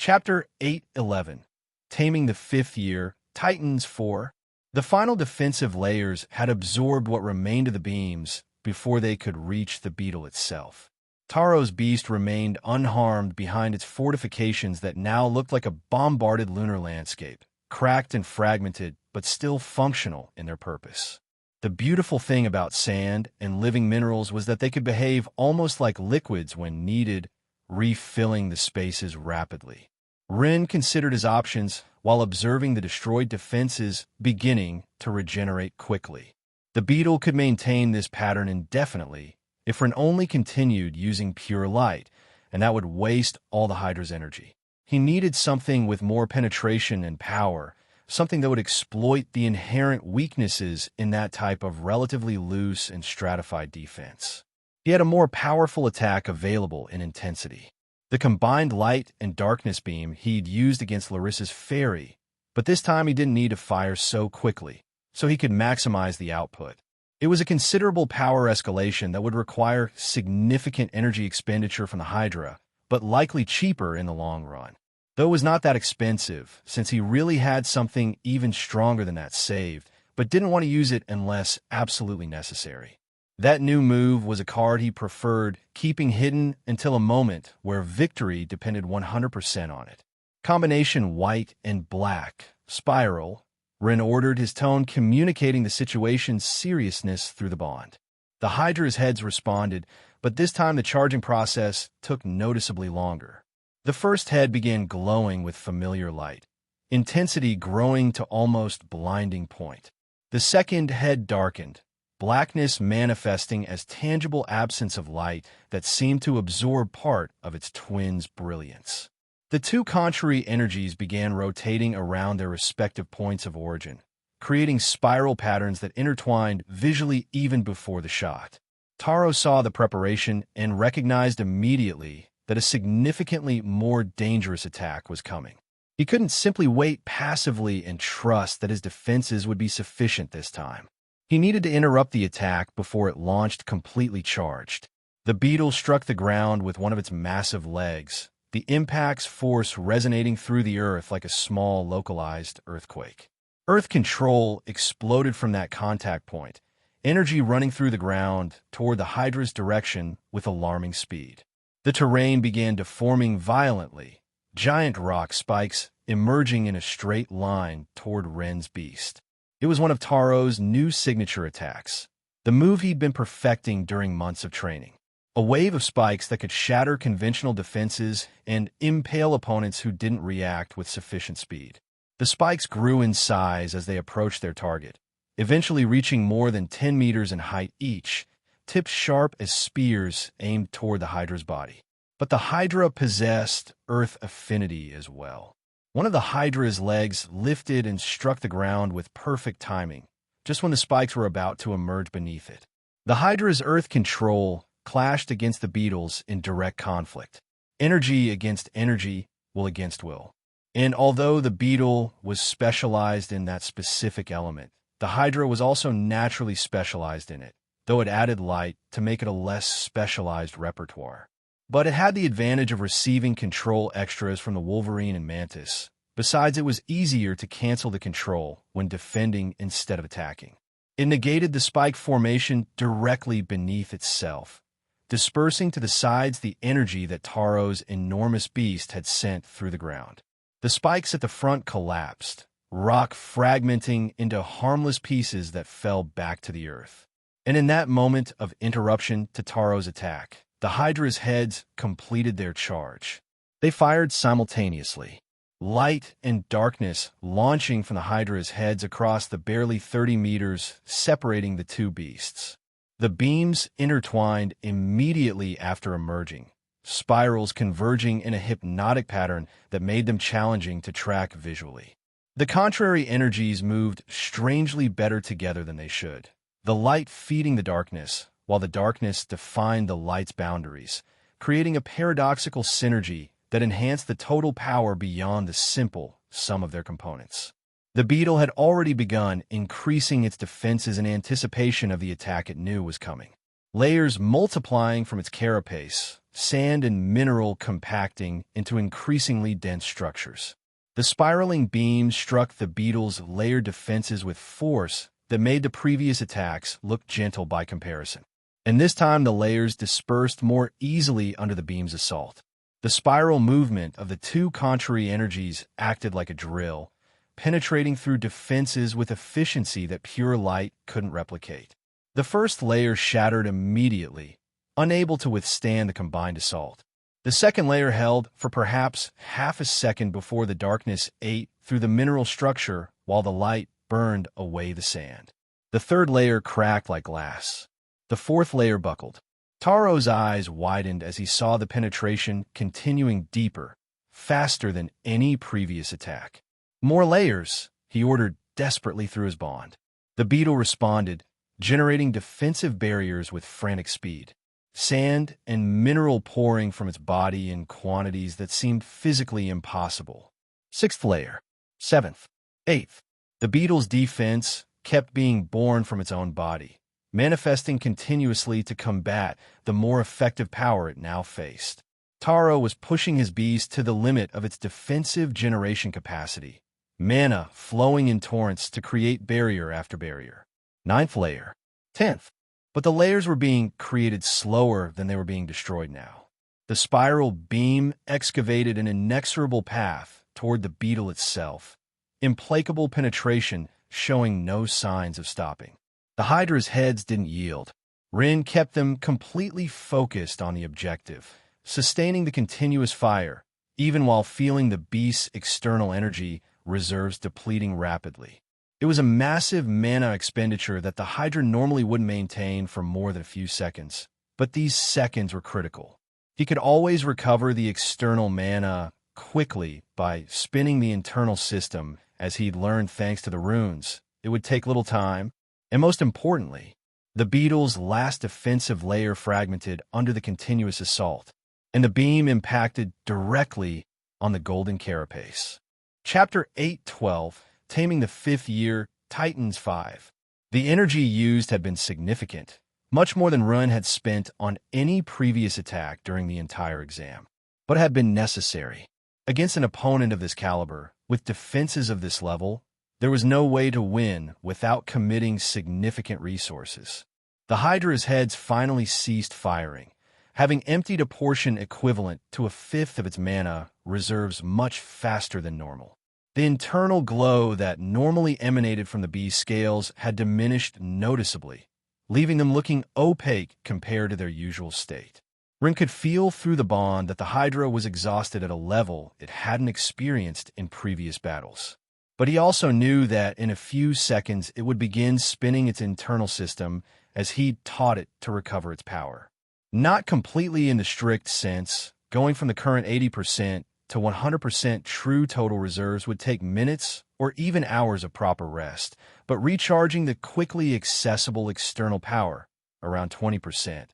Chapter 8:11. Taming the Fifth Year, Titans 4. The final defensive layers had absorbed what remained of the beams before they could reach the beetle itself. Taro's beast remained unharmed behind its fortifications that now looked like a bombarded lunar landscape, cracked and fragmented, but still functional in their purpose. The beautiful thing about sand and living minerals was that they could behave almost like liquids when needed, refilling the spaces rapidly. Ren considered his options while observing the destroyed defenses beginning to regenerate quickly. The beetle could maintain this pattern indefinitely if Ren only continued using pure light, and that would waste all the Hydra's energy. He needed something with more penetration and power, something that would exploit the inherent weaknesses in that type of relatively loose and stratified defense. He had a more powerful attack available in intensity. The combined light and darkness beam he'd used against Larissa's fairy, but this time he didn't need to fire so quickly, so he could maximize the output. It was a considerable power escalation that would require significant energy expenditure from the Hydra, but likely cheaper in the long run. Though it was not that expensive, since he really had something even stronger than that saved, but didn't want to use it unless absolutely necessary. That new move was a card he preferred, keeping hidden until a moment where victory depended 100% on it. Combination white and black, spiral. Ren ordered, his tone communicating the situation's seriousness through the bond. The Hydra's heads responded, but this time the charging process took noticeably longer. The first head began glowing with familiar light, intensity growing to almost blinding point. The second head darkened, blackness manifesting as tangible absence of light that seemed to absorb part of its twin's brilliance. The two contrary energies began rotating around their respective points of origin, creating spiral patterns that intertwined visually even before the shot. Taro saw the preparation and recognized immediately that a significantly more dangerous attack was coming. He couldn't simply wait passively and trust that his defenses would be sufficient this time. He needed to interrupt the attack before it launched completely charged. The beetle struck the ground with one of its massive legs, the impact's force resonating through the earth like a small, localized earthquake. Earth control exploded from that contact point, energy running through the ground toward the Hydra's direction with alarming speed. The terrain began deforming violently, giant rock spikes emerging in a straight line toward Ren's beast. It was one of Taro's new signature attacks, the move he'd been perfecting during months of training. A wave of spikes that could shatter conventional defenses and impale opponents who didn't react with sufficient speed. The spikes grew in size as they approached their target, eventually reaching more than 10 meters in height each, tips sharp as spears aimed toward the Hydra's body. But the Hydra possessed earth affinity as well. One of the Hydra's legs lifted and struck the ground with perfect timing, just when the spikes were about to emerge beneath it. The Hydra's earth control clashed against the beetle's in direct conflict. Energy against energy, will against will. And although the beetle was specialized in that specific element, the Hydra was also naturally specialized in it, though it added light to make it a less specialized repertoire. But it had the advantage of receiving control extras from the Wolverine and Mantis. Besides, it was easier to cancel the control when defending instead of attacking. It negated the spike formation directly beneath itself, dispersing to the sides the energy that Taro's enormous beast had sent through the ground. The spikes at the front collapsed, rock fragmenting into harmless pieces that fell back to the earth. And in that moment of interruption to Taro's attack, the Hydra's heads completed their charge. They fired simultaneously, light and darkness launching from the Hydra's heads across the barely 30 meters separating the two beasts. The beams intertwined immediately after emerging, spirals converging in a hypnotic pattern that made them challenging to track visually. The contrary energies moved strangely better together than they should, the light feeding the darkness, while the darkness defined the light's boundaries, creating a paradoxical synergy that enhanced the total power beyond the simple sum of their components. The beetle had already begun increasing its defenses in anticipation of the attack it knew was coming. Layers multiplying from its carapace, sand and mineral compacting into increasingly dense structures. The spiraling beams struck the beetle's layered defenses with force that made the previous attacks look gentle by comparison. And this time the layers dispersed more easily under the beam's assault. The spiral movement of the two contrary energies acted like a drill, penetrating through defenses with efficiency that pure light couldn't replicate. The first layer shattered immediately, unable to withstand the combined assault. The second layer held for perhaps half a second before the darkness ate through the mineral structure while the light burned away the sand. The third layer cracked like glass. The fourth layer buckled. Taro's eyes widened as he saw the penetration continuing deeper, faster than any previous attack. More layers, he ordered desperately through his bond. The beetle responded, generating defensive barriers with frantic speed. Sand and mineral pouring from its body in quantities that seemed physically impossible. Sixth layer. Seventh. Eighth. The beetle's defense kept being born from its own body, manifesting continuously to combat the more effective power it now faced. Taro was pushing his beast to the limit of its defensive generation capacity, mana flowing in torrents to create barrier after barrier. Ninth layer. 10th. But the layers were being created slower than they were being destroyed now. The spiral beam excavated an inexorable path toward the beetle itself, implacable penetration showing no signs of stopping. The Hydra's heads didn't yield. Rin kept them completely focused on the objective, sustaining the continuous fire, even while feeling the beast's external energy reserves depleting rapidly. It was a massive mana expenditure that the Hydra normally wouldn't maintain for more than a few seconds, but these seconds were critical. He could always recover the external mana quickly by spinning the internal system, as he'd learned thanks to the runes. It would take little time, and most importantly, the beetle's last defensive layer fragmented under the continuous assault, and the beam impacted directly on the golden carapace. Chapter 8:12, Taming the Fifth Year, Titans 5. The energy used had been significant, much more than Run had spent on any previous attack during the entire exam, but had been necessary. Against an opponent of this caliber, with defenses of this level, there was no way to win without committing significant resources. The Hydra's heads finally ceased firing, having emptied a portion equivalent to a fifth of its mana reserves much faster than normal. The internal glow that normally emanated from the beast's scales had diminished noticeably, leaving them looking opaque compared to their usual state. Rin could feel through the bond that the Hydra was exhausted at a level it hadn't experienced in previous battles. But he also knew that in a few seconds it would begin spinning its internal system as he'd taught it to recover its power. Not completely in the strict sense, going from the current 80% to 100% true total reserves would take minutes or even hours of proper rest, but recharging the quickly accessible external power, around 20%,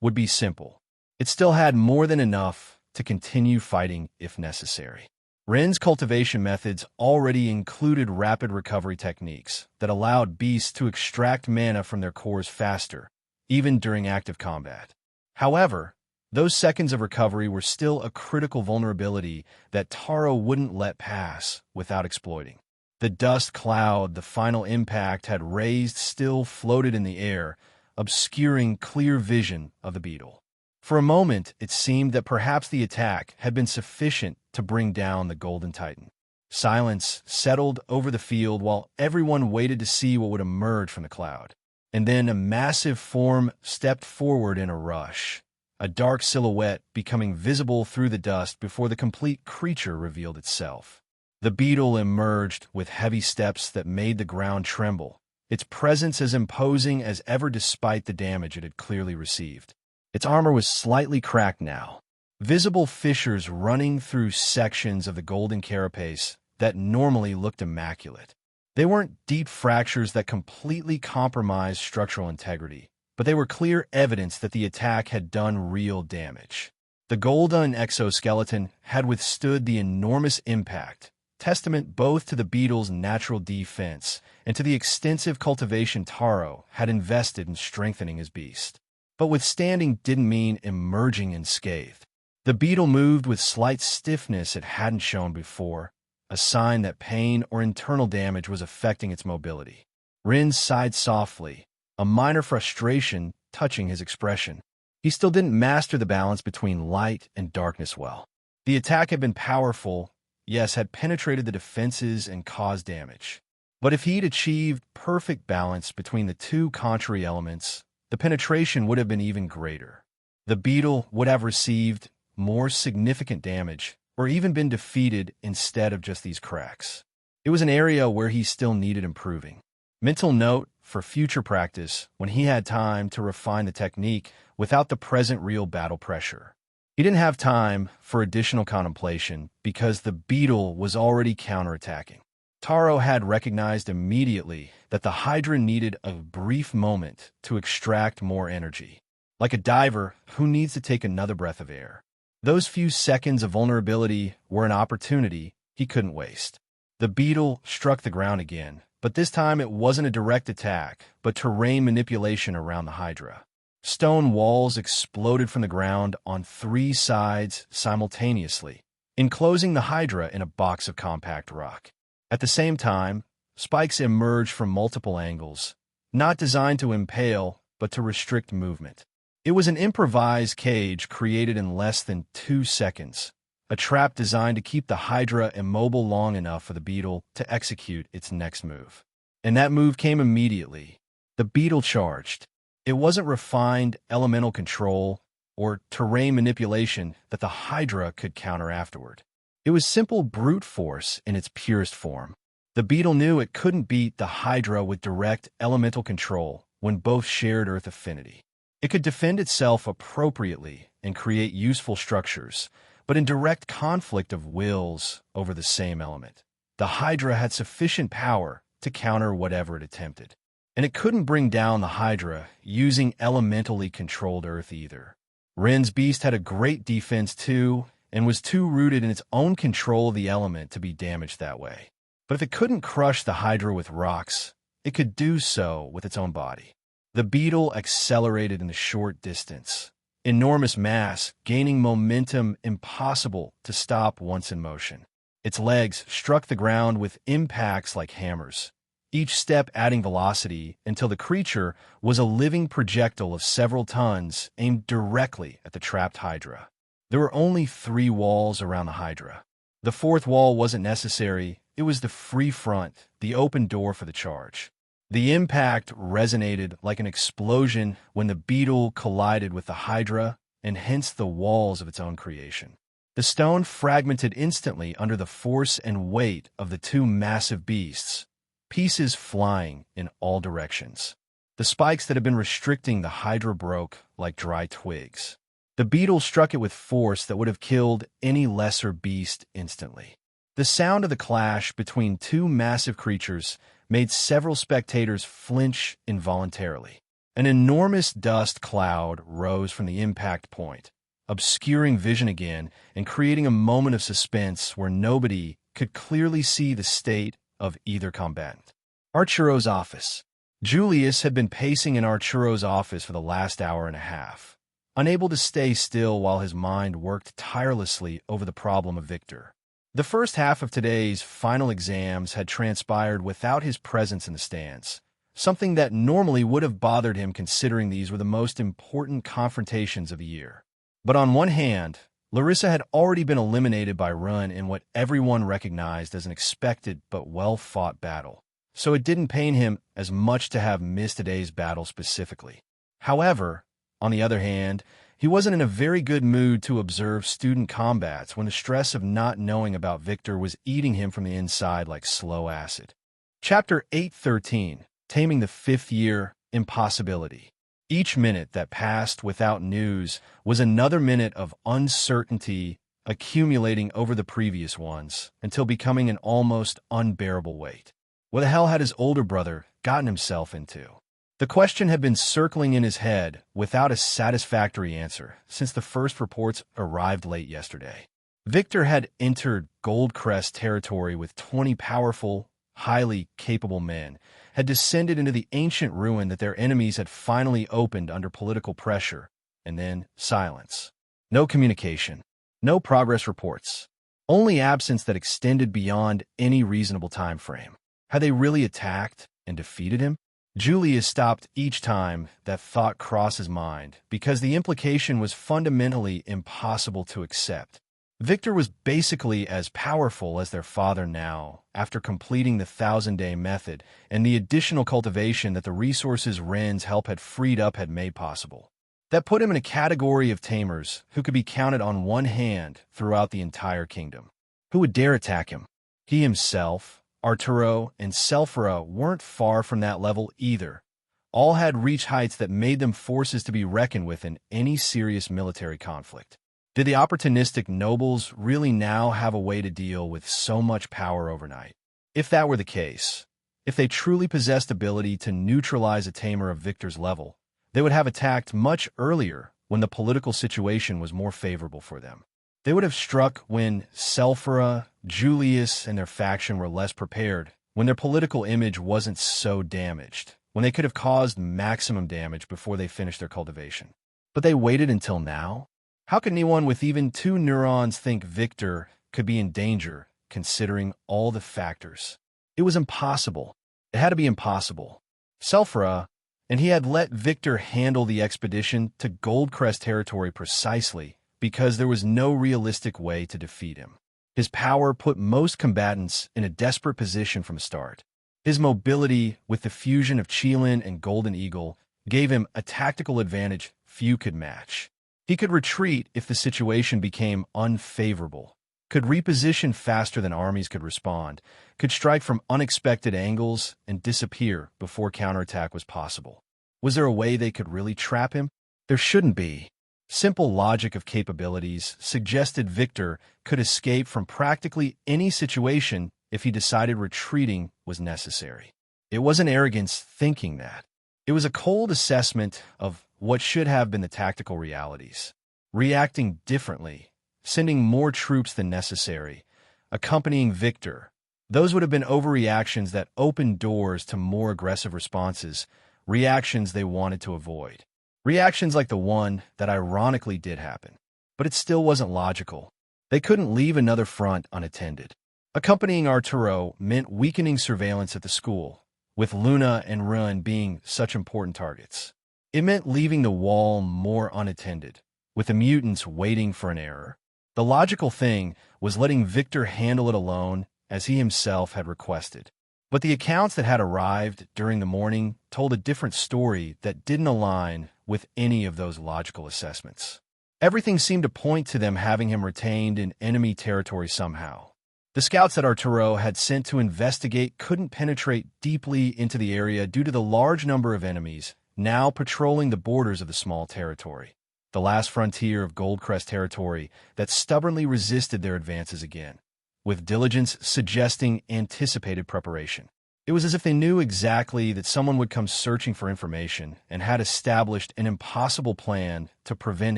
would be simple. It still had more than enough to continue fighting if necessary. Rin's cultivation methods already included rapid recovery techniques that allowed beasts to extract mana from their cores faster, even during active combat. However, those seconds of recovery were still a critical vulnerability that Taro wouldn't let pass without exploiting. The dust cloud the final impact had raised still floated in the air, obscuring clear vision of the beetle. For a moment, it seemed that perhaps the attack had been sufficient to bring down the Golden Titan. Silence settled over the field while everyone waited to see what would emerge from the cloud. And then a massive form stepped forward in a rush, a dark silhouette becoming visible through the dust before the complete creature revealed itself. The beetle emerged with heavy steps that made the ground tremble, its presence as imposing as ever despite the damage it had clearly received. Its armor was slightly cracked now, visible fissures running through sections of the golden carapace that normally looked immaculate. They weren't deep fractures that completely compromised structural integrity, but they were clear evidence that the attack had done real damage. The golden exoskeleton had withstood the enormous impact, testament both to the beetle's natural defense and to the extensive cultivation Taro had invested in strengthening his beast. But withstanding didn't mean emerging unscathed. The beetle moved with slight stiffness it hadn't shown before, a sign that pain or internal damage was affecting its mobility. Rin sighed softly, a minor frustration touching his expression. He still didn't master the balance between light and darkness well. The attack had been powerful, yes, had penetrated the defenses and caused damage. But if he'd achieved perfect balance between the two contrary elements, the penetration would have been even greater. The beetle would have received more significant damage, or even been defeated instead of just these cracks. It was an area where he still needed improving. Mental note for future practice when he had time to refine the technique without the present real battle pressure. He didn't have time for additional contemplation because the beetle was already counterattacking. Taro had recognized immediately that the Hydra needed a brief moment to extract more energy, like a diver who needs to take another breath of air. Those few seconds of vulnerability were an opportunity he couldn't waste. The beetle struck the ground again, but this time it wasn't a direct attack, but terrain manipulation around the Hydra. Stone walls exploded from the ground on 3 sides simultaneously, enclosing the Hydra in a box of compact rock. At the same time, spikes emerged from multiple angles, not designed to impale, but to restrict movement. It was an improvised cage created in less than 2 seconds, a trap designed to keep the Hydra immobile long enough for the beetle to execute its next move. And that move came immediately. The beetle charged. It wasn't refined elemental control or terrain manipulation that the Hydra could counter afterward. It was simple brute force in its purest form. The beetle knew it couldn't beat the Hydra with direct elemental control when both shared earth affinity. It could defend itself appropriately and create useful structures, but in direct conflict of wills over the same element. The Hydra had sufficient power to counter whatever it attempted. And it couldn't bring down the Hydra using elementally controlled earth either. Rin's beast had a great defense too, and was too rooted in its own control of the element to be damaged that way. But if it couldn't crush the Hydra with rocks, it could do so with its own body. The beetle accelerated in the short distance, enormous mass gaining momentum impossible to stop once in motion. Its legs struck the ground with impacts like hammers, each step adding velocity until the creature was a living projectile of several tons aimed directly at the trapped Hydra. There were only 3 walls around the Hydra. The 4th wall wasn't necessary. It was the free front, the open door for the charge. The impact resonated like an explosion when the beetle collided with the Hydra and hence the walls of its own creation. The stone fragmented instantly under the force and weight of the 2 massive beasts, pieces flying in all directions. The spikes that had been restricting the Hydra broke like dry twigs. The beetle struck it with force that would have killed any lesser beast instantly. The sound of the clash between 2 massive creatures made several spectators flinch involuntarily. An enormous dust cloud rose from the impact point, obscuring vision again and creating a moment of suspense where nobody could clearly see the state of either combatant. Arturo's office. Julius had been pacing in Arturo's office for the last hour and a half, unable to stay still while his mind worked tirelessly over the problem of Victor. The first half of today's final exams had transpired without his presence in the stands, something that normally would have bothered him considering these were the most important confrontations of the year. But on one hand, Larissa had already been eliminated by Run in what everyone recognized as an expected but well-fought battle, so it didn't pain him as much to have missed today's battle specifically. However, on the other hand, he wasn't in a very good mood to observe student combats when the stress of not knowing about Victor was eating him from the inside like slow acid. Chapter 813, Taming the 5th Year, Impossibility. Each minute that passed without news was another minute of uncertainty accumulating over the previous ones until becoming an almost unbearable weight. What the hell had his older brother gotten himself into? The question had been circling in his head without a satisfactory answer since the first reports arrived late yesterday. Victor had entered Goldcrest territory with 20 powerful, highly capable men, had descended into the ancient ruin that their enemies had finally opened under political pressure, and then silence. No communication. No progress reports. Only absence that extended beyond any reasonable time frame. Had they really attacked and defeated him? Julius stopped each time that thought crossed his mind because the implication was fundamentally impossible to accept. Victor was basically as powerful as their father now, after completing the 1,000-day method and the additional cultivation that the resources Ren's help had freed up had made possible. That put him in a category of tamers who could be counted on one hand throughout the entire kingdom. Who would dare attack him? He himself, Arturo, and Selphra weren't far from that level either. All had reached heights that made them forces to be reckoned with in any serious military conflict. Did the opportunistic nobles really now have a way to deal with so much power overnight? If that were the case, if they truly possessed ability to neutralize a tamer of Victor's level, they would have attacked much earlier when the political situation was more favorable for them. They would have struck when Selphra, Julius, and their faction were less prepared, when their political image wasn't so damaged, when they could have caused maximum damage before they finished their cultivation. But they waited until now? How could anyone with even 2 neurons think Victor could be in danger, considering all the factors? It was impossible. It had to be impossible. Selphra, and he had let Victor handle the expedition to Goldcrest territory precisely because there was no realistic way to defeat him. His power put most combatants in a desperate position from the start. His mobility, with the fusion of Qilin and Golden Eagle, gave him a tactical advantage few could match. He could retreat if the situation became unfavorable, could reposition faster than armies could respond, could strike from unexpected angles and disappear before counterattack was possible. Was there a way they could really trap him? There shouldn't be. Simple logic of capabilities suggested Victor could escape from practically any situation if he decided retreating was necessary. It wasn't arrogance thinking that. It was a cold assessment of what should have been the tactical realities. Reacting differently, sending more troops than necessary, accompanying Victor. Those would have been overreactions that opened doors to more aggressive responses, reactions they wanted to avoid. Reactions like the one that ironically did happen. But it still wasn't logical. They couldn't leave another front unattended. Accompanying Arturo meant weakening surveillance at the school, with Luna and Run being such important targets. It meant leaving the wall more unattended, with the mutants waiting for an error. The logical thing was letting Victor handle it alone, as he himself had requested. But the accounts that had arrived during the morning told a different story that didn't align with any of those logical assessments. Everything seemed to point to them having him retained in enemy territory somehow. The scouts that Arturo had sent to investigate couldn't penetrate deeply into the area due to the large number of enemies now patrolling the borders of the small territory, the last frontier of Goldcrest territory that stubbornly resisted their advances again, with diligence suggesting anticipated preparation. It was as if they knew exactly that someone would come searching for information and had established an impossible plan to prevent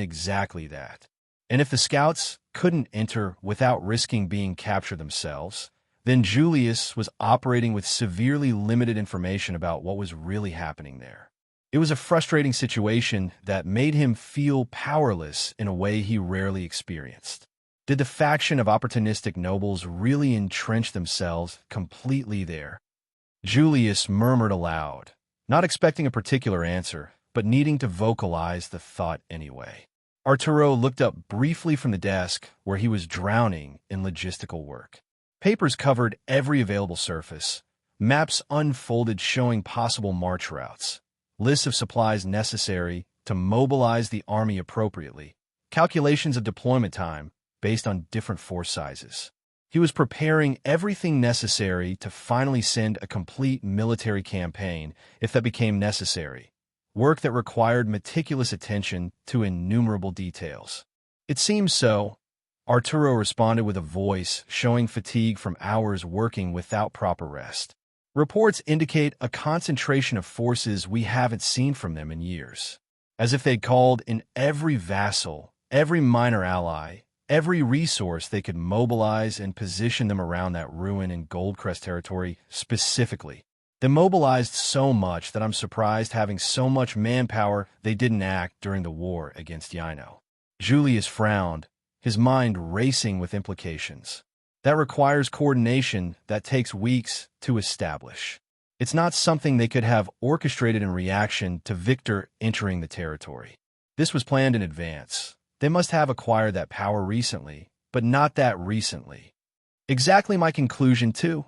exactly that. And if the scouts couldn't enter without risking being captured themselves, then Julius was operating with severely limited information about what was really happening there. It was a frustrating situation that made him feel powerless in a way he rarely experienced. Did the faction of opportunistic nobles really entrench themselves completely there? Julius murmured aloud, not expecting a particular answer, but needing to vocalize the thought anyway. Arturo looked up briefly from the desk where he was drowning in logistical work. Papers covered every available surface, maps unfolded showing possible march routes, lists of supplies necessary to mobilize the army appropriately, calculations of deployment time based on different force sizes. He was preparing everything necessary to finally send a complete military campaign if that became necessary, work that required meticulous attention to innumerable details. It seems so, Arturo responded with a voice showing fatigue from hours working without proper rest. Reports indicate a concentration of forces we haven't seen from them in years, as if they'd called in every vassal, every minor ally, every resource they could mobilize and position them around that ruin in Goldcrest territory specifically. They mobilized so much that I'm surprised having so much manpower they didn't act during the war against Yino. Julius frowned, his mind racing with implications. That requires coordination that takes weeks to establish. It's not something they could have orchestrated in reaction to Victor entering the territory. This was planned in advance. They must have acquired that power recently, but not that recently. Exactly my conclusion, too,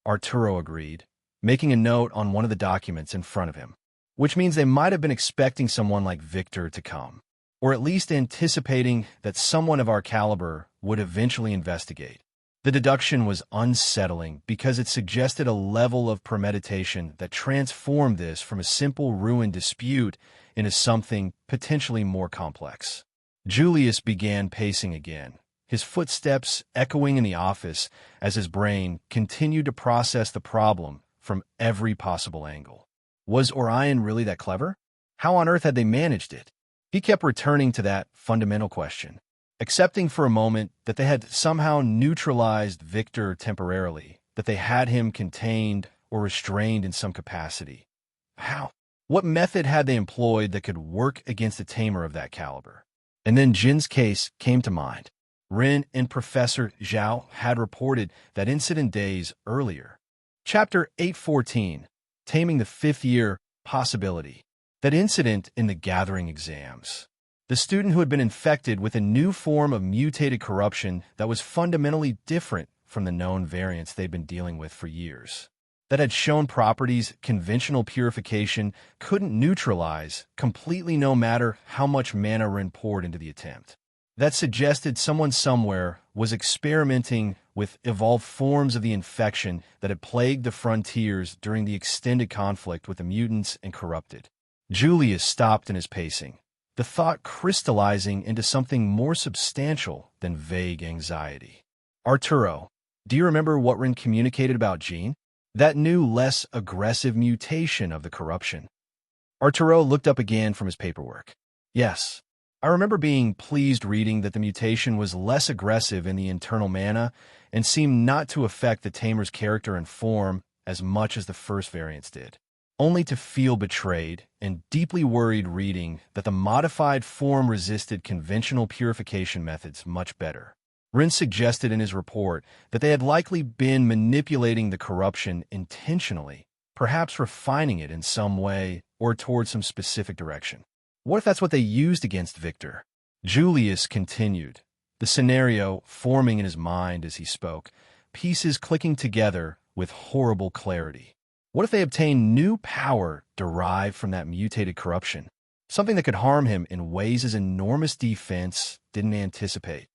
Arturo agreed, making a note on one of the documents in front of him, which means they might have been expecting someone like Victor to come, or at least anticipating that someone of our caliber would eventually investigate. The deduction was unsettling because it suggested a level of premeditation that transformed this from a simple ruin dispute into something potentially more complex. Julius began pacing again, his footsteps echoing in the office as his brain continued to process the problem from every possible angle. Was Orion really that clever? How on earth had they managed it? He kept returning to that fundamental question, accepting for a moment that they had somehow neutralized Victor temporarily, that they had him contained or restrained in some capacity. How? What method had they employed that could work against a tamer of that caliber? And then Jin's case came to mind. Ren and Professor Zhao had reported that incident days earlier. Chapter 814, Taming the Fifth Year Possibility. That incident in the gathering exams. The student who had been infected with a new form of mutated corruption that was fundamentally different from the known variants they'd been dealing with for years. That had shown properties conventional purification couldn't neutralize completely no matter how much mana Ren poured into the attempt. That suggested someone somewhere was experimenting with evolved forms of the infection that had plagued the frontiers during the extended conflict with the mutants and corrupted. Julius stopped in his pacing, the thought crystallizing into something more substantial than vague anxiety. Arturo, do you remember what Ren communicated about Jean? That new, less aggressive mutation of the corruption. Arturo looked up again from his paperwork. Yes, I remember being pleased reading that the mutation was less aggressive in the internal mana and seemed not to affect the tamer's character and form as much as the first variants did. Only to feel betrayed and deeply worried reading that the modified form resisted conventional purification methods much better. Ren suggested in his report that they had likely been manipulating the corruption intentionally, perhaps refining it in some way or towards some specific direction. What if that's what they used against Victor? Julius continued, the scenario forming in his mind as he spoke, pieces clicking together with horrible clarity. What if they obtained new power derived from that mutated corruption? Something that could harm him in ways his enormous defense didn't anticipate.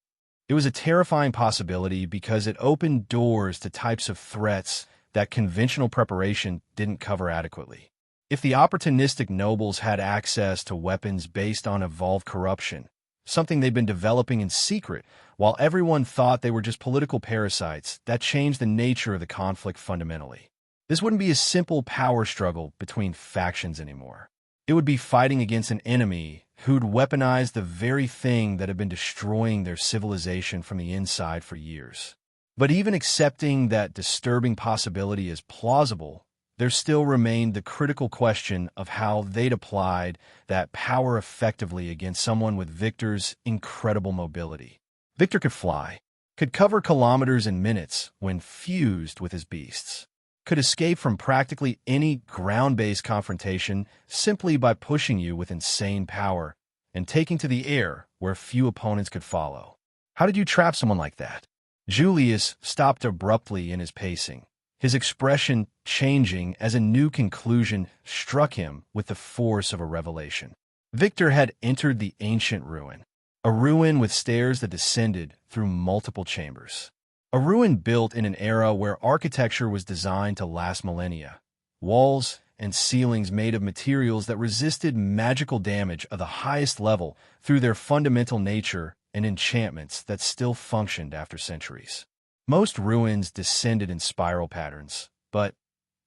It was a terrifying possibility because it opened doors to types of threats that conventional preparation didn't cover adequately. If the opportunistic nobles had access to weapons based on evolved corruption, something they'd been developing in secret, while everyone thought they were just political parasites, that changed the nature of the conflict fundamentally. This wouldn't be a simple power struggle between factions anymore. It would be fighting against an enemy who'd weaponized the very thing that had been destroying their civilization from the inside for years. But even accepting that disturbing possibility as plausible, there still remained the critical question of how they'd applied that power effectively against someone with Victor's incredible mobility. Victor could fly, could cover kilometers in minutes when fused with his beasts, could escape from practically any ground-based confrontation simply by pushing you with insane power and taking to the air where few opponents could follow. How did you trap someone like that? Julius stopped abruptly in his pacing, his expression changing as a new conclusion struck him with the force of a revelation. Victor had entered the ancient ruin, a ruin with stairs that descended through multiple chambers. A ruin built in an era where architecture was designed to last millennia. Walls and ceilings made of materials that resisted magical damage of the highest level through their fundamental nature and enchantments that still functioned after centuries. Most ruins descended in spiral patterns, but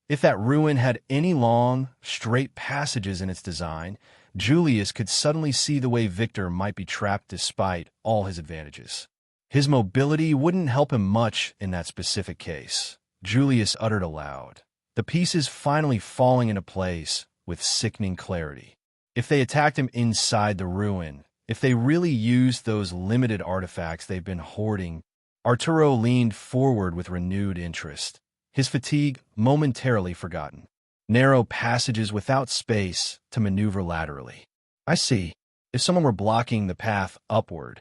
if that ruin had any long, straight passages in its design, Julius could suddenly see the way Victor might be trapped despite all his advantages. His mobility wouldn't help him much in that specific case, Julius uttered aloud, the pieces finally falling into place with sickening clarity. If they attacked him inside the ruin, if they really used those limited artifacts they've been hoarding, Arturo leaned forward with renewed interest, his fatigue momentarily forgotten. Narrow passages without space to maneuver laterally. I see. If someone were blocking the path upward,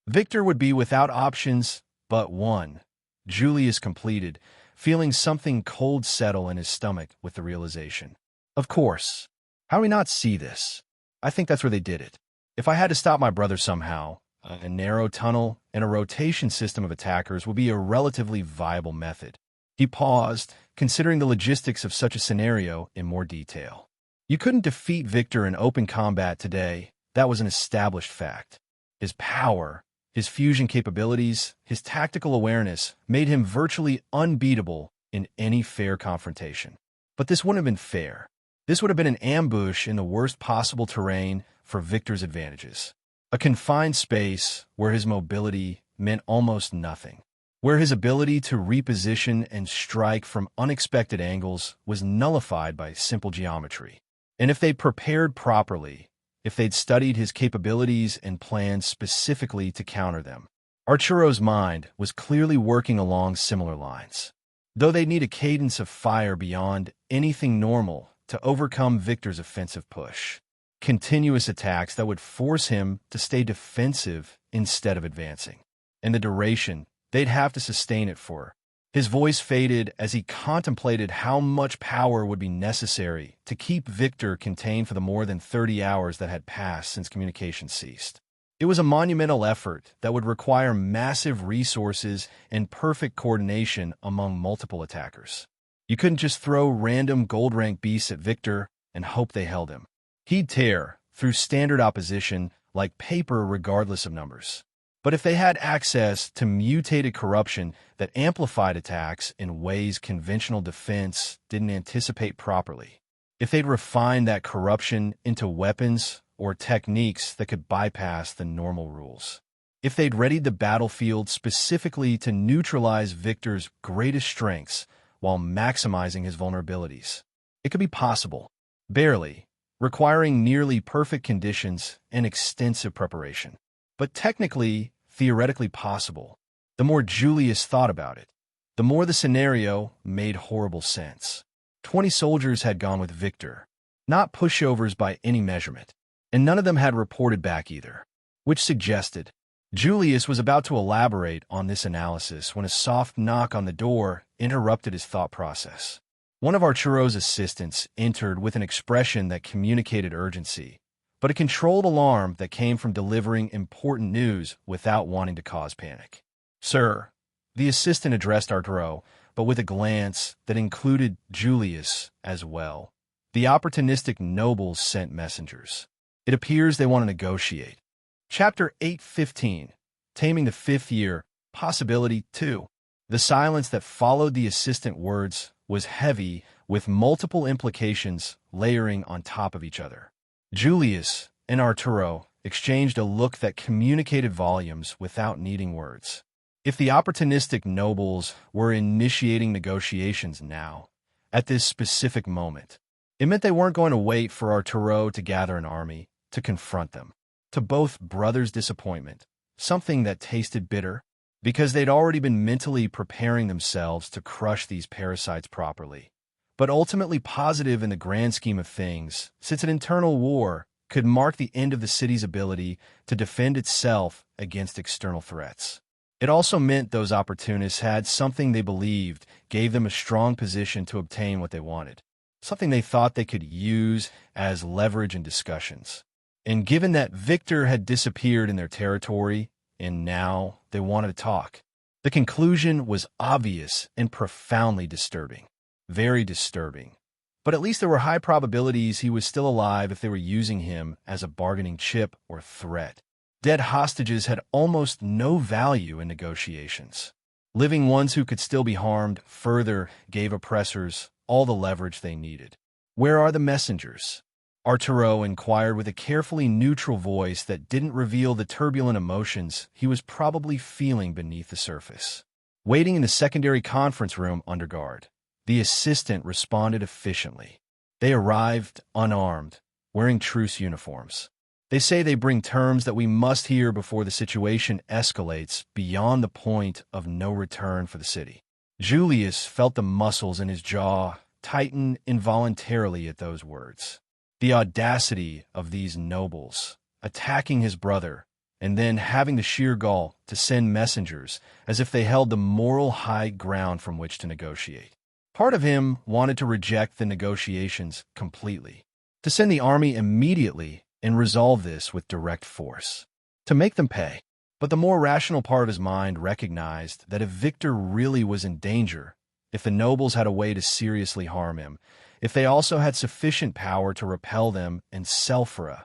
Victor would be without options but one. Julius completed, feeling something cold settle in his stomach with the realization. Of course. How do we not see this? I think that's where they did it. If I had to stop my brother somehow, a narrow tunnel and a rotation system of attackers would be a relatively viable method. He paused, considering the logistics of such a scenario in more detail. You couldn't defeat Victor in open combat today. That was an established fact. His power, his fusion capabilities, his tactical awareness made him virtually unbeatable in any fair confrontation. But this wouldn't have been fair. This would have been an ambush in the worst possible terrain for Victor's advantages. A confined space where his mobility meant almost nothing, where his ability to reposition and strike from unexpected angles was nullified by simple geometry. And if they'd prepared properly, if they'd studied his capabilities and planned specifically to counter them, Arturo's mind was clearly working along similar lines. Though they'd need a cadence of fire beyond anything normal to overcome Victor's offensive push. Continuous attacks that would force him to stay defensive instead of advancing. And the duration they'd have to sustain it for. His voice faded as he contemplated how much power would be necessary to keep Victor contained for the more than 30 hours that had passed since communication ceased. It was a monumental effort that would require massive resources and perfect coordination among multiple attackers. You couldn't just throw random gold-rank beasts at Victor and hope they held him. He'd tear through standard opposition like paper regardless of numbers. But if they had access to mutated corruption that amplified attacks in ways conventional defense didn't anticipate properly, if they'd refined that corruption into weapons or techniques that could bypass the normal rules, if they'd readied the battlefield specifically to neutralize Victor's greatest strengths while maximizing his vulnerabilities, it could be possible, barely, requiring nearly perfect conditions and extensive preparation. But technically, theoretically possible. The more Julius thought about it, the more the scenario made horrible sense. 20 soldiers had gone with Victor, not pushovers by any measurement, and none of them had reported back either, which suggested Julius was about to elaborate on this analysis when a soft knock on the door interrupted his thought process. One of Arturo's assistants entered with an expression that communicated urgency, but a controlled alarm that came from delivering important news without wanting to cause panic. "Sir," the assistant addressed Arturo, but with a glance that included Julius as well. "The opportunistic nobles sent messengers. It appears they want to negotiate." Chapter 8:15, Taming the Fifth Year, Possibility 2. The silence that followed the assistant words was heavy, with multiple implications layering on top of each other. Julius and Arturo exchanged a look that communicated volumes without needing words. If the opportunistic nobles were initiating negotiations now, at this specific moment, it meant they weren't going to wait for Arturo to gather an army to confront them. To both brothers' disappointment, something that tasted bitter, because they'd already been mentally preparing themselves to crush these parasites properly, but ultimately positive in the grand scheme of things, since an internal war could mark the end of the city's ability to defend itself against external threats. It also meant those opportunists had something they believed gave them a strong position to obtain what they wanted, something they thought they could use as leverage in discussions. And given that Victor had disappeared in their territory, and now they wanted to talk, the conclusion was obvious and profoundly disturbing. Very disturbing. But at least there were high probabilities he was still alive if they were using him as a bargaining chip or threat. Dead hostages had almost no value in negotiations. Living ones who could still be harmed further gave oppressors all the leverage they needed. Where are the messengers? Arturo inquired with a carefully neutral voice that didn't reveal the turbulent emotions he was probably feeling beneath the surface. Waiting in the secondary conference room under guard, the assistant responded efficiently. They arrived unarmed, wearing truce uniforms. They say they bring terms that we must hear before the situation escalates beyond the point of no return for the city. Julius felt the muscles in his jaw tighten involuntarily at those words. The audacity of these nobles, attacking his brother, and then having the sheer gall to send messengers as if they held the moral high ground from which to negotiate. Part of him wanted to reject the negotiations completely, to send the army immediately and resolve this with direct force, to make them pay. But the more rational part of his mind recognized that if Victor really was in danger, if the nobles had a way to seriously harm him, if they also had sufficient power to repel them and Selphra,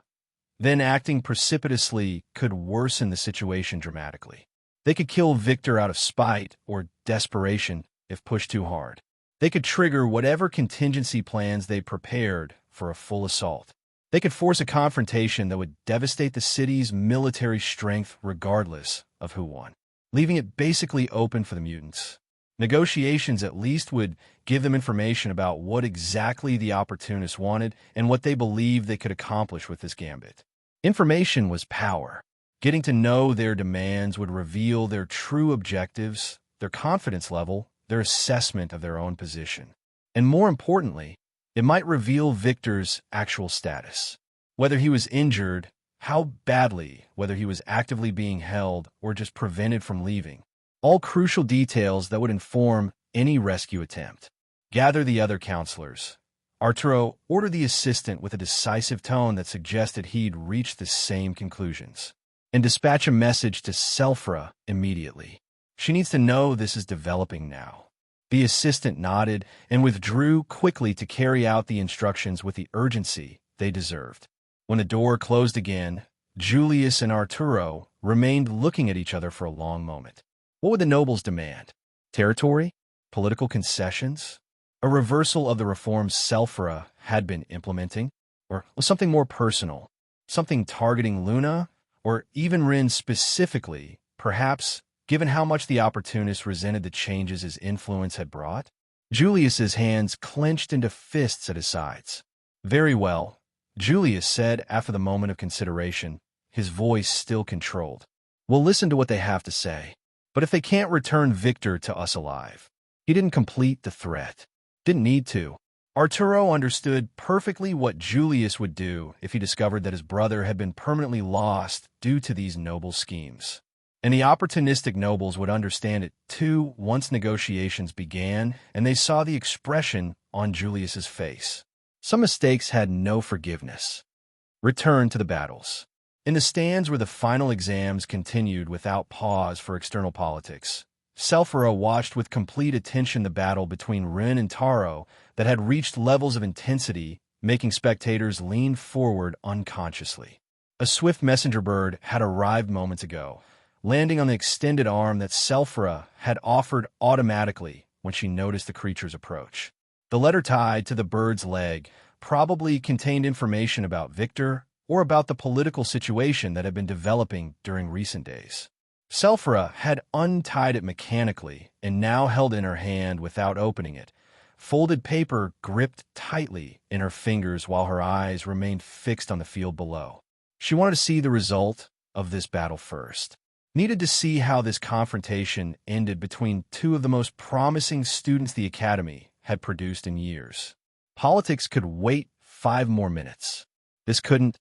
then acting precipitously could worsen the situation dramatically. They could kill Victor out of spite or desperation if pushed too hard. They could trigger whatever contingency plans they prepared for a full assault. They could force a confrontation that would devastate the city's military strength regardless of who won, leaving it basically open for the mutants. Negotiations at least would give them information about what exactly the opportunists wanted and what they believed they could accomplish with this gambit. Information was power. Getting to know their demands would reveal their true objectives, their confidence level, their assessment of their own position. And more importantly, it might reveal Victor's actual status. Whether he was injured, how badly, whether he was actively being held or just prevented from leaving. All crucial details that would inform any rescue attempt. Gather the other counselors. Arturo ordered the assistant with a decisive tone that suggested he'd reached the same conclusions. And dispatch a message to Selphra immediately. She needs to know this is developing now. The assistant nodded and withdrew quickly to carry out the instructions with the urgency they deserved. When the door closed again, Julius and Arturo remained looking at each other for a long moment. What would the nobles demand? Territory? Political concessions? A reversal of the reforms Selphra had been implementing? Or something more personal? Something targeting Luna? Or even Rin specifically, perhaps, given how much the opportunists resented the changes his influence had brought? Julius's hands clenched into fists at his sides. Very well, Julius said after the moment of consideration, his voice still controlled. We'll listen to what they have to say. But if they can't return Victor to us alive, he didn't complete the threat. Didn't need to. Arturo understood perfectly what Julius would do if he discovered that his brother had been permanently lost due to these noble schemes. And the opportunistic nobles would understand it too once negotiations began and they saw the expression on Julius's face. Some mistakes had no forgiveness. Return to the battles. In the stands where the final exams continued without pause for external politics, Selphra watched with complete attention the battle between Rin and Taro that had reached levels of intensity, making spectators lean forward unconsciously. A swift messenger bird had arrived moments ago, landing on the extended arm that Selphra had offered automatically when she noticed the creature's approach. The letter tied to the bird's leg probably contained information about Victor or about the political situation that had been developing during recent days. Selphra had untied it mechanically and now held in her hand without opening it, folded paper gripped tightly in her fingers while her eyes remained fixed on the field below. She wanted to see the result of this battle first. Needed to see how this confrontation ended between two of the most promising students the Academy had produced in years. Politics could wait 5 more minutes. This couldn't.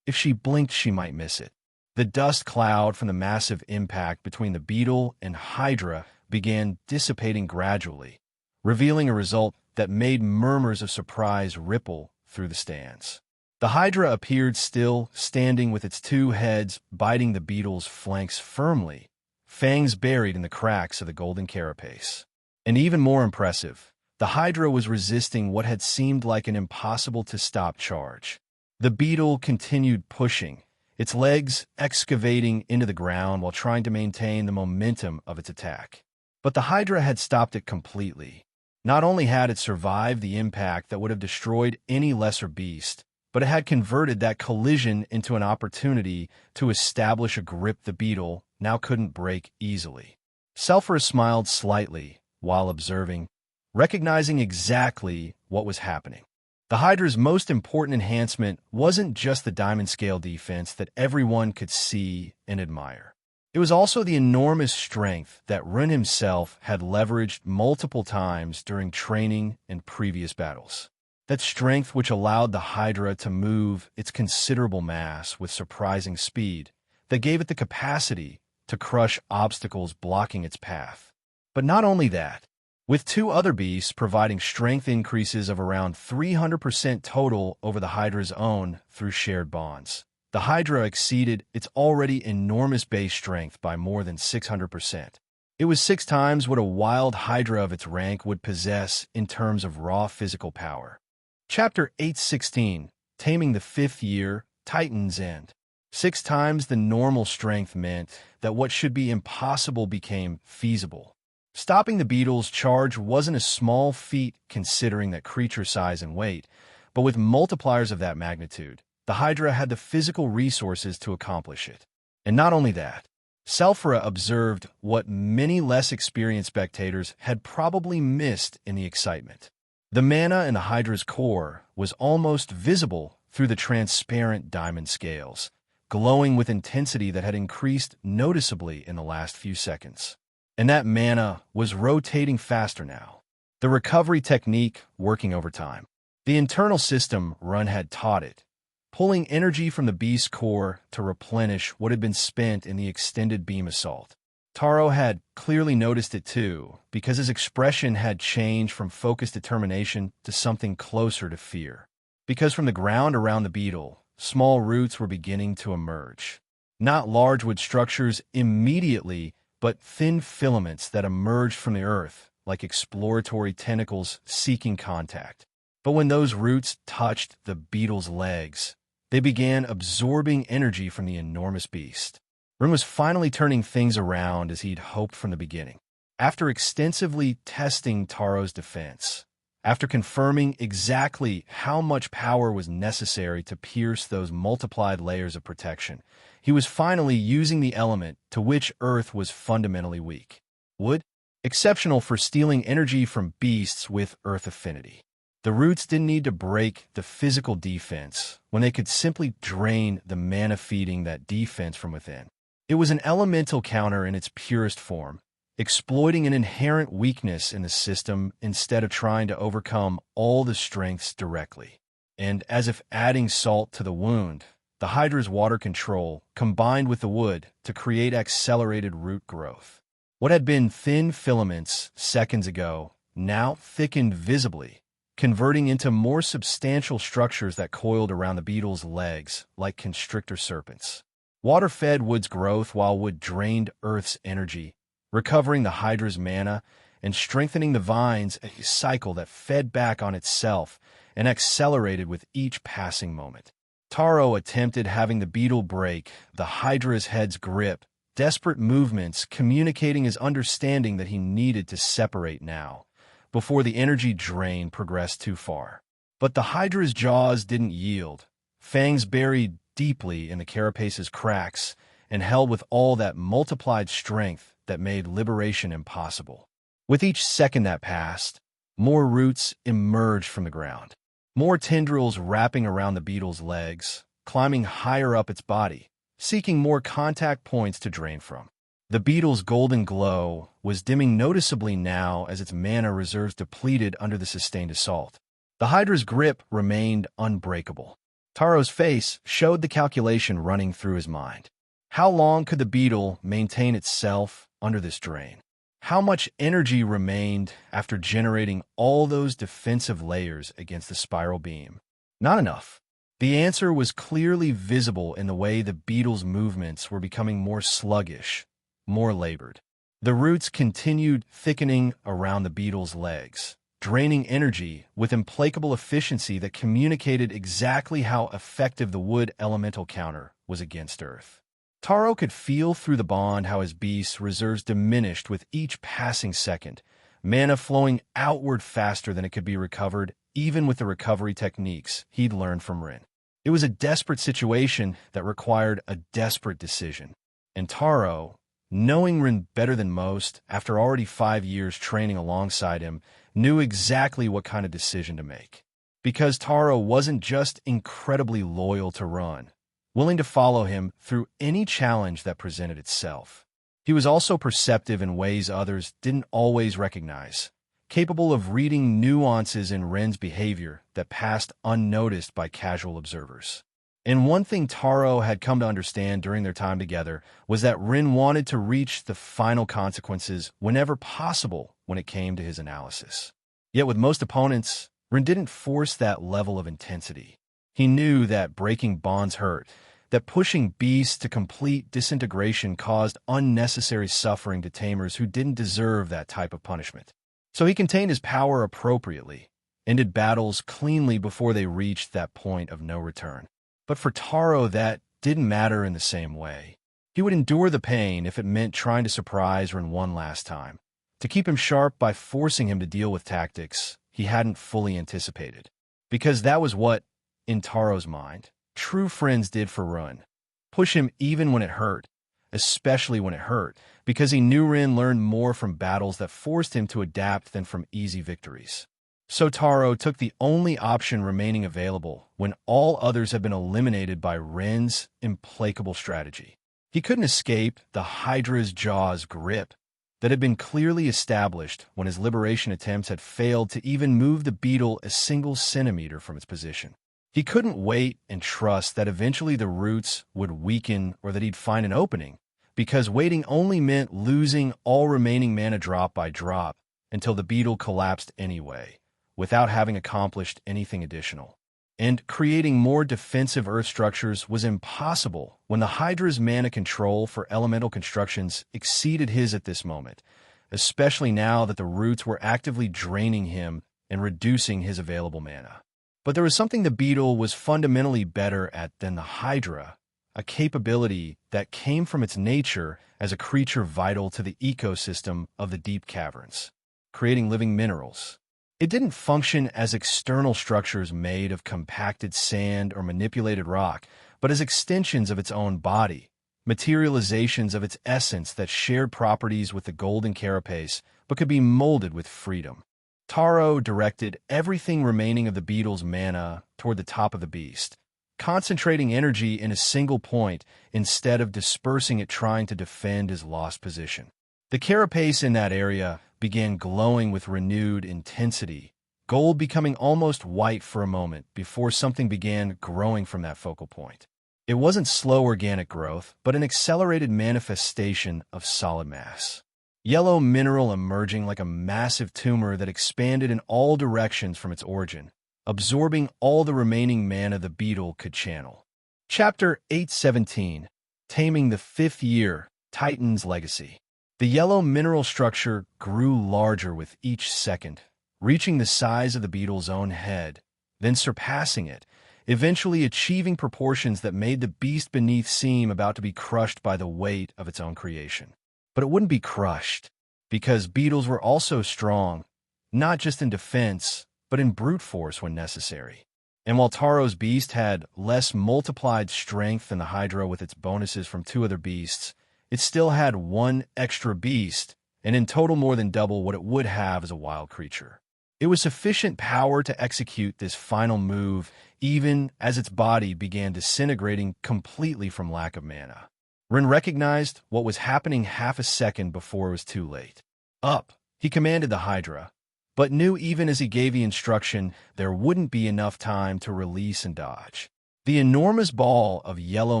If she blinked, she might miss it. The dust cloud from the massive impact between the beetle and Hydra began dissipating gradually, revealing a result that made murmurs of surprise ripple through the stands. The Hydra appeared still, standing with its 2 heads biting the beetle's flanks firmly, fangs buried in the cracks of the golden carapace. And even more impressive, the Hydra was resisting what had seemed like an impossible-to-stop charge. The beetle continued pushing, its legs excavating into the ground while trying to maintain the momentum of its attack. But the Hydra had stopped it completely. Not only had it survived the impact that would have destroyed any lesser beast, but it had converted that collision into an opportunity to establish a grip the beetle now couldn't break easily. Sulfur smiled slightly while observing, recognizing exactly what was happening. The Hydra's most important enhancement wasn't just the diamond scale defense that everyone could see and admire. It was also the enormous strength that Ren himself had leveraged multiple times during training and previous battles. That strength which allowed the Hydra to move its considerable mass with surprising speed, that gave it the capacity to crush obstacles blocking its path. But not only that, with two other beasts providing strength increases of around 300% total over the Hydra's own through shared bonds. The Hydra exceeded its already enormous base strength by more than 600%. It was 6 times what a wild Hydra of its rank would possess in terms of raw physical power. Chapter 816, Taming the Fifth Year, Titan's End. 6 times the normal strength meant that what should be impossible became feasible. Stopping the beetle's charge wasn't a small feat considering that creature size and weight, but with multipliers of that magnitude, the Hydra had the physical resources to accomplish it. And not only that, Sulfura observed what many less experienced spectators had probably missed in the excitement. The mana in the Hydra's core was almost visible through the transparent diamond scales, glowing with intensity that had increased noticeably in the last few seconds. And that mana was rotating faster now. The recovery technique working overtime. The internal system Run had taught it, pulling energy from the beast's core to replenish what had been spent in the extended beam assault. Taro had clearly noticed it too, because his expression had changed from focused determination to something closer to fear. Because from the ground around the beetle, small roots were beginning to emerge. Not large wood structures immediately, but thin filaments that emerged from the earth, like exploratory tentacles seeking contact. But when those roots touched the beetle's legs, they began absorbing energy from the enormous beast. Rin was finally turning things around as he'd hoped from the beginning. After extensively testing Taro's defense, after confirming exactly how much power was necessary to pierce those multiplied layers of protection, he was finally using the element to which Earth was fundamentally weak. Wood, exceptional for stealing energy from beasts with Earth affinity. The roots didn't need to break the physical defense when they could simply drain the mana feeding that defense from within. It was an elemental counter in its purest form, exploiting an inherent weakness in the system instead of trying to overcome all the strengths directly. And as if adding salt to the wound, the Hydra's water control combined with the wood to create accelerated root growth. What had been thin filaments seconds ago now thickened visibly, converting into more substantial structures that coiled around the beetle's legs like constrictor serpents. Water fed wood's growth while wood drained Earth's energy, recovering the Hydra's mana and strengthening the vines, a cycle that fed back on itself and accelerated with each passing moment. Taro attempted having the beetle break the Hydra's head's grip, desperate movements communicating his understanding that he needed to separate now, before the energy drain progressed too far. But the Hydra's jaws didn't yield, fangs buried deeply in the carapace's cracks and held with all that multiplied strength that made liberation impossible. With each second that passed, more roots emerged from the ground. More tendrils wrapping around the beetle's legs, climbing higher up its body, seeking more contact points to drain from. The beetle's golden glow was dimming noticeably now as its mana reserves depleted under the sustained assault. The Hydra's grip remained unbreakable. Taro's face showed the calculation running through his mind. How long could the beetle maintain itself under this drain? How much energy remained after generating all those defensive layers against the spiral beam? Not enough. The answer was clearly visible in the way the beetle's movements were becoming more sluggish, more labored. The roots continued thickening around the beetle's legs, draining energy with implacable efficiency that communicated exactly how effective the wood elemental counter was against Earth. Taro could feel through the bond how his beast's reserves diminished with each passing second, mana flowing outward faster than it could be recovered, even with the recovery techniques he'd learned from Rin. It was a desperate situation that required a desperate decision. And Taro, knowing Rin better than most, after already 5 years training alongside him, knew exactly what kind of decision to make. Because Taro wasn't just incredibly loyal to Rin, willing to follow him through any challenge that presented itself. He was also perceptive in ways others didn't always recognize, capable of reading nuances in Rin's behavior that passed unnoticed by casual observers. And one thing Taro had come to understand during their time together was that Rin wanted to reach the final consequences whenever possible when it came to his analysis. Yet with most opponents, Rin didn't force that level of intensity. He knew that breaking bonds hurt, that pushing beasts to complete disintegration caused unnecessary suffering to tamers who didn't deserve that type of punishment. So he contained his power appropriately, ended battles cleanly before they reached that point of no return. But for Taro, that didn't matter in the same way. He would endure the pain if it meant trying to surprise Rin one last time, to keep him sharp by forcing him to deal with tactics he hadn't fully anticipated. Because that was what, in Taro's mind, true friends did for Rin. Push him even when it hurt, especially when it hurt, because he knew Rin learned more from battles that forced him to adapt than from easy victories. So Taro took the only option remaining available when all others had been eliminated by Rin's implacable strategy. He couldn't escape the Hydra's jaw's grip that had been clearly established when his liberation attempts had failed to even move the beetle a single centimeter from its position. He couldn't wait and trust that eventually the roots would weaken or that he'd find an opening, because waiting only meant losing all remaining mana drop by drop until the beetle collapsed anyway, without having accomplished anything additional. And creating more defensive earth structures was impossible when the Hydra's mana control for elemental constructions exceeded his at this moment, especially now that the roots were actively draining him and reducing his available mana. But there was something the beetle was fundamentally better at than the Hydra, a capability that came from its nature as a creature vital to the ecosystem of the deep caverns, creating living minerals. It didn't function as external structures made of compacted sand or manipulated rock, but as extensions of its own body, materializations of its essence that shared properties with the golden carapace but could be molded with freedom. Taro directed everything remaining of the beetle's mana toward the top of the beast, concentrating energy in a single point instead of dispersing it trying to defend his lost position. The carapace in that area began glowing with renewed intensity, gold becoming almost white for a moment before something began growing from that focal point. It wasn't slow organic growth, but an accelerated manifestation of solid mass. Yellow mineral emerging like a massive tumor that expanded in all directions from its origin, absorbing all the remaining mana the beetle could channel. Chapter 817, Taming the Fifth Year, Titan's Legacy. The yellow mineral structure grew larger with each second, reaching the size of the beetle's own head, then surpassing it, eventually achieving proportions that made the beast beneath seem about to be crushed by the weight of its own creation. But it wouldn't be crushed, because beetles were also strong, not just in defense, but in brute force when necessary. And while Taro's beast had less multiplied strength than the Hydra with its bonuses from 2 other beasts, it still had 1 extra beast, and in total more than double what it would have as a wild creature. It was sufficient power to execute this final move, even as its body began disintegrating completely from lack of mana. Rin recognized what was happening half a second before it was too late. Up, he commanded the Hydra, but knew even as he gave the instruction there wouldn't be enough time to release and dodge. The enormous ball of yellow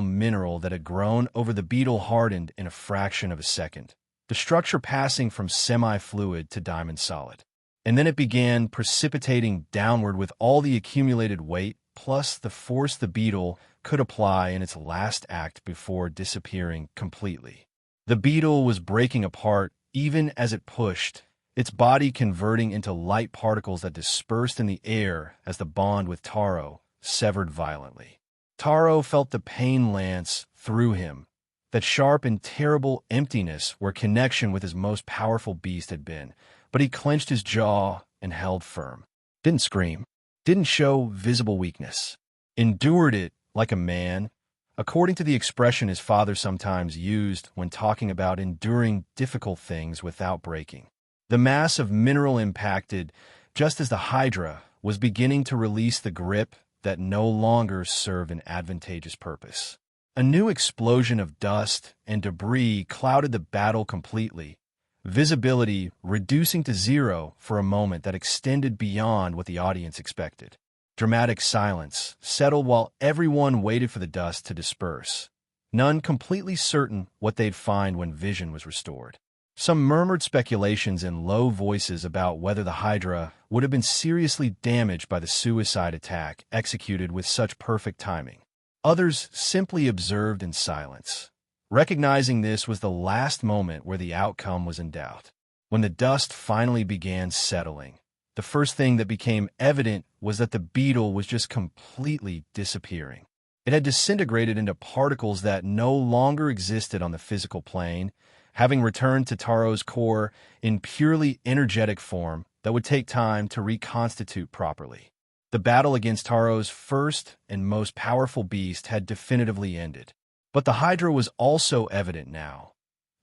mineral that had grown over the beetle hardened in a fraction of a second, the structure passing from semi-fluid to diamond solid. And then it began precipitating downward with all the accumulated weight, plus the force the beetle could apply in its last act before disappearing completely. The beetle was breaking apart even as it pushed, its body converting into light particles that dispersed in the air as the bond with Taro severed violently. Taro felt the pain lance through him, that sharp and terrible emptiness where connection with his most powerful beast had been, but he clenched his jaw and held firm. Didn't scream, didn't show visible weakness. Endured it like a man, according to the expression his father sometimes used when talking about enduring difficult things without breaking. The mass of mineral impacted just as the Hydra was beginning to release the grip that no longer served an advantageous purpose. A new explosion of dust and debris clouded the battle completely, visibility reducing to zero for a moment that extended beyond what the audience expected. Dramatic silence settled while everyone waited for the dust to disperse, none completely certain what they'd find when vision was restored. Some murmured speculations in low voices about whether the Hydra would have been seriously damaged by the suicide attack executed with such perfect timing. Others simply observed in silence, recognizing this was the last moment where the outcome was in doubt. When the dust finally began settling, the first thing that became evident was that the beetle was just completely disappearing. It had disintegrated into particles that no longer existed on the physical plane, having returned to Taro's core in purely energetic form that would take time to reconstitute properly. The battle against Taro's first and most powerful beast had definitively ended. But the Hydra was also evident now,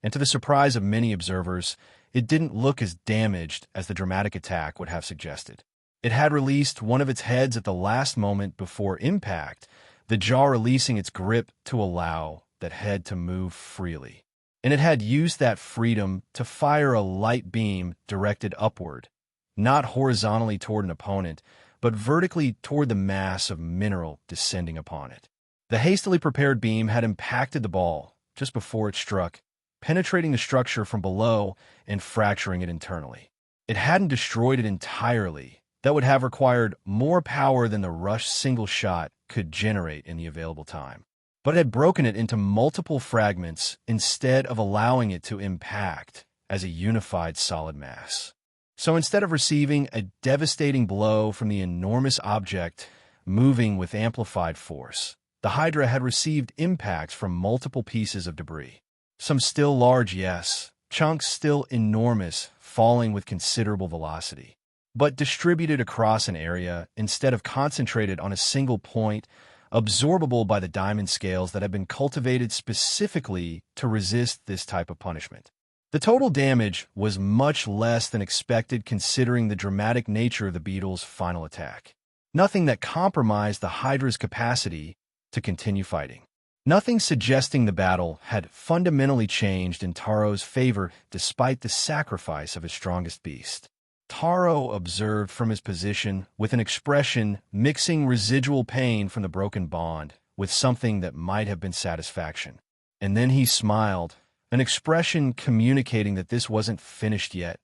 and to the surprise of many observers, it didn't look as damaged as the dramatic attack would have suggested. It had released one of its heads at the last moment before impact, the jaw releasing its grip to allow that head to move freely. And it had used that freedom to fire a light beam directed upward, not horizontally toward an opponent, but vertically toward the mass of mineral descending upon it. The hastily prepared beam had impacted the ball just before it struck, penetrating the structure from below and fracturing it internally. It hadn't destroyed it entirely. That would have required more power than the rush single shot could generate in the available time. But it had broken it into multiple fragments instead of allowing it to impact as a unified solid mass. So instead of receiving a devastating blow from the enormous object moving with amplified force, the Hydra had received impacts from multiple pieces of debris. Some still large, yes, chunks still enormous, falling with considerable velocity, but distributed across an area instead of concentrated on a single point, absorbable by the diamond scales that had been cultivated specifically to resist this type of punishment. The total damage was much less than expected considering the dramatic nature of the beetle's final attack. Nothing that compromised the Hydra's capacity to continue fighting. Nothing suggesting the battle had fundamentally changed in Taro's favor despite the sacrifice of his strongest beast. Taro observed from his position with an expression mixing residual pain from the broken bond with something that might have been satisfaction. And then he smiled, an expression communicating that this wasn't finished yet,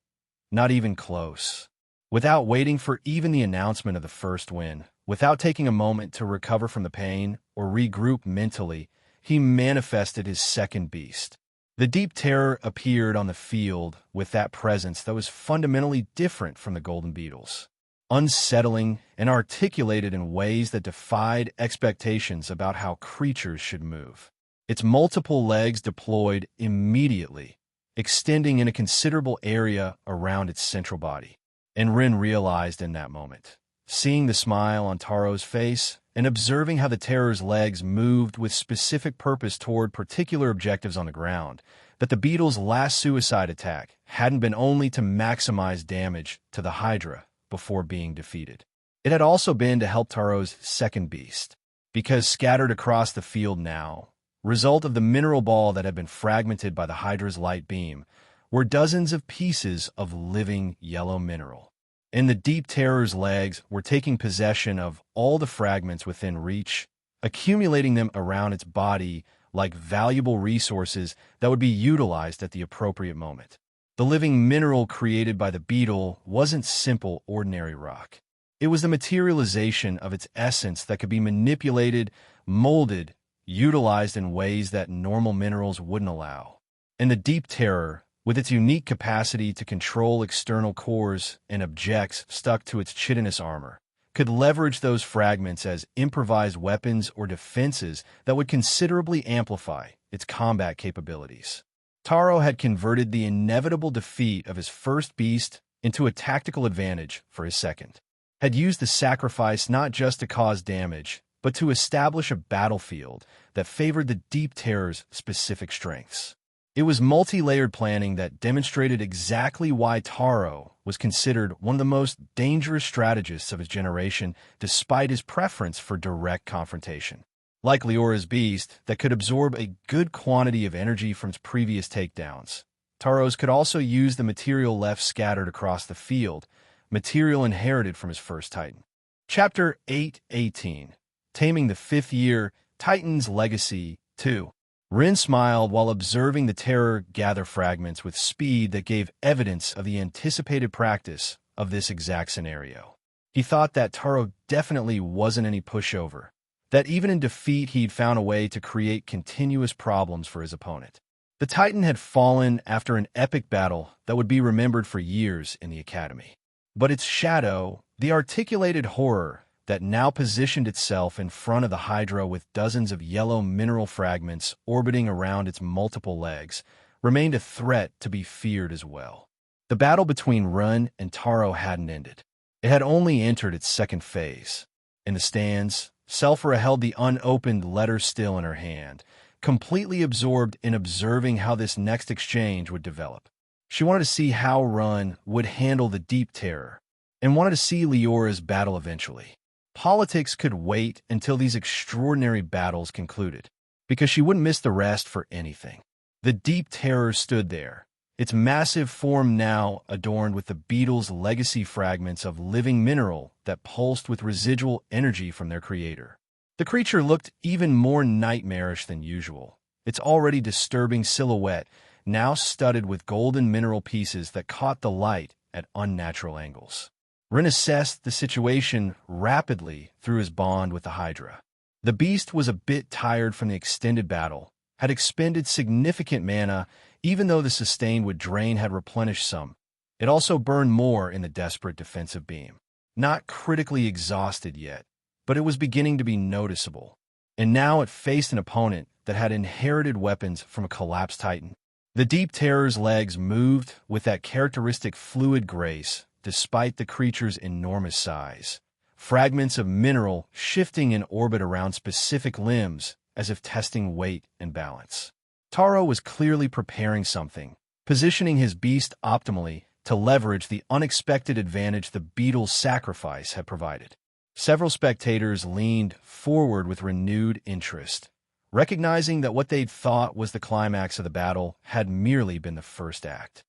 not even close. Without waiting for even the announcement of the first win, without taking a moment to recover from the pain or regroup mentally, he manifested his second beast. The deep terror appeared on the field with that presence that was fundamentally different from the golden beetles, unsettling and articulated in ways that defied expectations about how creatures should move. Its multiple legs deployed immediately, extending in a considerable area around its central body. And Rin realized in that moment, seeing the smile on Taro's face and observing how the terror's legs moved with specific purpose toward particular objectives on the ground, that the beetle's last suicide attack hadn't been only to maximize damage to the Hydra before being defeated. It had also been to help Taro's second beast, because scattered across the field now, result of the mineral ball that had been fragmented by the Hydra's light beam, were dozens of pieces of living yellow mineral. And the deep terror's legs were taking possession of all the fragments within reach, accumulating them around its body like valuable resources that would be utilized at the appropriate moment. The living mineral created by the beetle wasn't simple, ordinary rock. It was the materialization of its essence that could be manipulated, molded, utilized in ways that normal minerals wouldn't allow. And the deep terror, with its unique capacity to control external cores and objects stuck to its chitinous armor, could leverage those fragments as improvised weapons or defenses that would considerably amplify its combat capabilities. Taro had converted the inevitable defeat of his first beast into a tactical advantage for his second, had used the sacrifice not just to cause damage, but to establish a battlefield that favored the Deep Terror's specific strengths. It was multi-layered planning that demonstrated exactly why Taro was considered one of the most dangerous strategists of his generation, despite his preference for direct confrontation. Like Leora's beast that could absorb a good quantity of energy from its previous takedowns, Taro's could also use the material left scattered across the field, material inherited from his first Titan. Chapter 8:18, Taming the Fifth Year, Titan's Legacy 2. Rin smiled while observing the terror gather fragments with speed that gave evidence of the anticipated practice of this exact scenario. He thought that Taro definitely wasn't any pushover, that even in defeat he'd found a way to create continuous problems for his opponent. The Titan had fallen after an epic battle that would be remembered for years in the Academy. But its shadow, the articulated horror that now positioned itself in front of the Hydra with dozens of yellow mineral fragments orbiting around its multiple legs, remained a threat to be feared as well. The battle between Run and Taro hadn't ended. It had only entered its second phase. In the stands, Selphra held the unopened letter still in her hand, completely absorbed in observing how this next exchange would develop. She wanted to see how Run would handle the Deep Terror, and wanted to see Leora's battle eventually. Politics could wait until these extraordinary battles concluded, because she wouldn't miss the rest for anything. The Deep Terror stood there, its massive form now adorned with the beetle's legacy fragments of living mineral that pulsed with residual energy from their creator. The creature looked even more nightmarish than usual, its already disturbing silhouette now studded with golden mineral pieces that caught the light at unnatural angles. Rin assessed the situation rapidly through his bond with the Hydra. The beast was a bit tired from the extended battle, had expended significant mana, even though the sustained would drain had replenished some. It also burned more in the desperate defensive beam. Not critically exhausted yet, but it was beginning to be noticeable. And now it faced an opponent that had inherited weapons from a collapsed Titan. The Deep Terror's legs moved with that characteristic fluid grace, despite the creature's enormous size. Fragments of mineral shifting in orbit around specific limbs as if testing weight and balance. Taro was clearly preparing something, positioning his beast optimally to leverage the unexpected advantage the beetle's sacrifice had provided. Several spectators leaned forward with renewed interest, recognizing that what they'd thought was the climax of the battle had merely been the first act.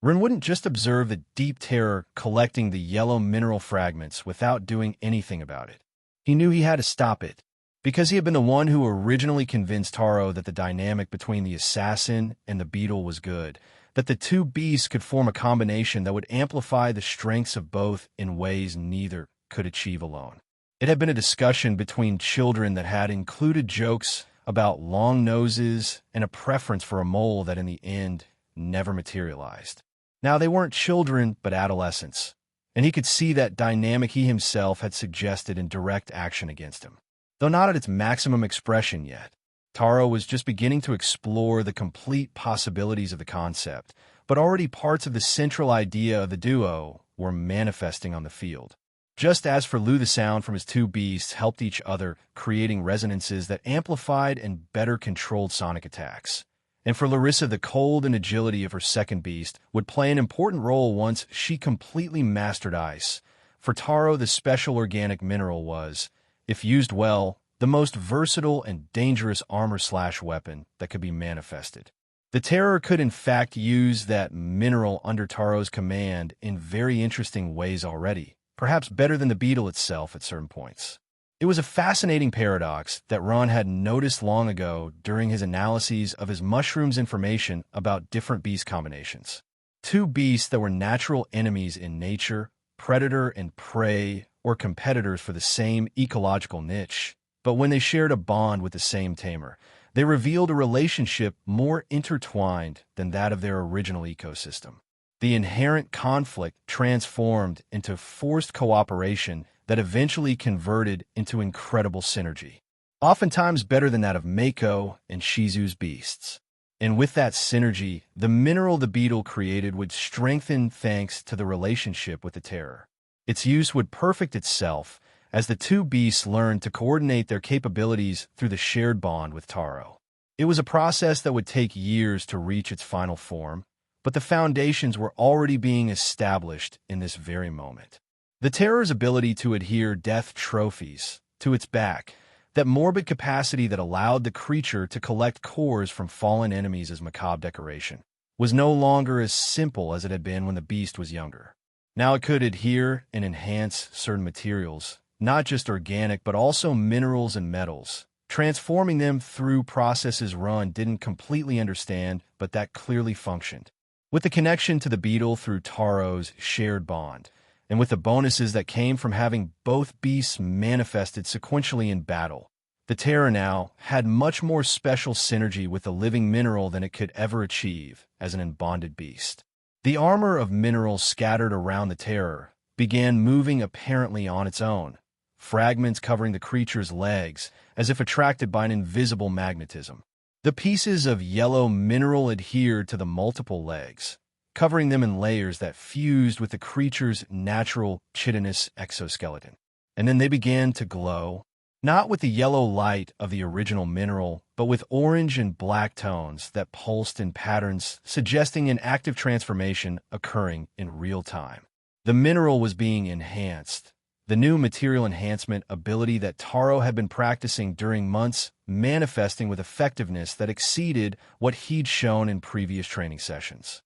Rin wouldn't just observe the Deep Terror collecting the yellow mineral fragments without doing anything about it. He knew he had to stop it, because he had been the one who originally convinced Taro that the dynamic between the assassin and the beetle was good, that the two beasts could form a combination that would amplify the strengths of both in ways neither could achieve alone. It had been a discussion between children that had included jokes about long noses and a preference for a mole that in the end never materialized. Now they weren't children, but adolescents, and he could see that dynamic he himself had suggested in direct action against him. Though not at its maximum expression yet, Taro was just beginning to explore the complete possibilities of the concept, but already parts of the central idea of the duo were manifesting on the field. Just as for Lu, the sound from his two beasts helped each other, creating resonances that amplified and better controlled sonic attacks. And for Larissa, the cold and agility of her second beast would play an important role once she completely mastered ice. For Taro, the special organic mineral was, if used well, the most versatile and dangerous armor/weapon that could be manifested. The Terror could in fact use that mineral under Taro's command in very interesting ways already, perhaps better than the beetle itself at certain points. It was a fascinating paradox that Ron had noticed long ago during his analyses of his mushrooms information about different beast combinations. Two beasts that were natural enemies in nature, predator and prey, or competitors for the same ecological niche, but when they shared a bond with the same tamer, they revealed a relationship more intertwined than that of their original ecosystem. The inherent conflict transformed into forced cooperation that eventually converted into incredible synergy, oftentimes better than that of Mako and Shizu's beasts. And with that synergy, the mineral the beetle created would strengthen thanks to the relationship with the Terror. Its use would perfect itself, as the two beasts learned to coordinate their capabilities through the shared bond with Taro. It was a process that would take years to reach its final form, but the foundations were already being established in this very moment. The terror's ability to adhere death trophies to its back, that morbid capacity that allowed the creature to collect cores from fallen enemies as macabre decoration, was no longer as simple as it had been when the beast was younger. Now it could adhere and enhance certain materials, not just organic but also minerals and metals, transforming them through processes Run didn't completely understand, but that clearly functioned. With the connection to the beetle through Taro's shared bond, and with the bonuses that came from having both beasts manifested sequentially in battle, the Terror now had much more special synergy with the living mineral than it could ever achieve as an unbonded beast. The armor of minerals scattered around the Terror began moving apparently on its own, fragments covering the creature's legs as if attracted by an invisible magnetism. The pieces of yellow mineral adhered to the multiple legs, covering them in layers that fused with the creature's natural chitinous exoskeleton. And then they began to glow, not with the yellow light of the original mineral, but with orange and black tones that pulsed in patterns suggesting an active transformation occurring in real time. The mineral was being enhanced, the new material enhancement ability that Taro had been practicing during months, manifesting with effectiveness that exceeded what he'd shown in previous training sessions.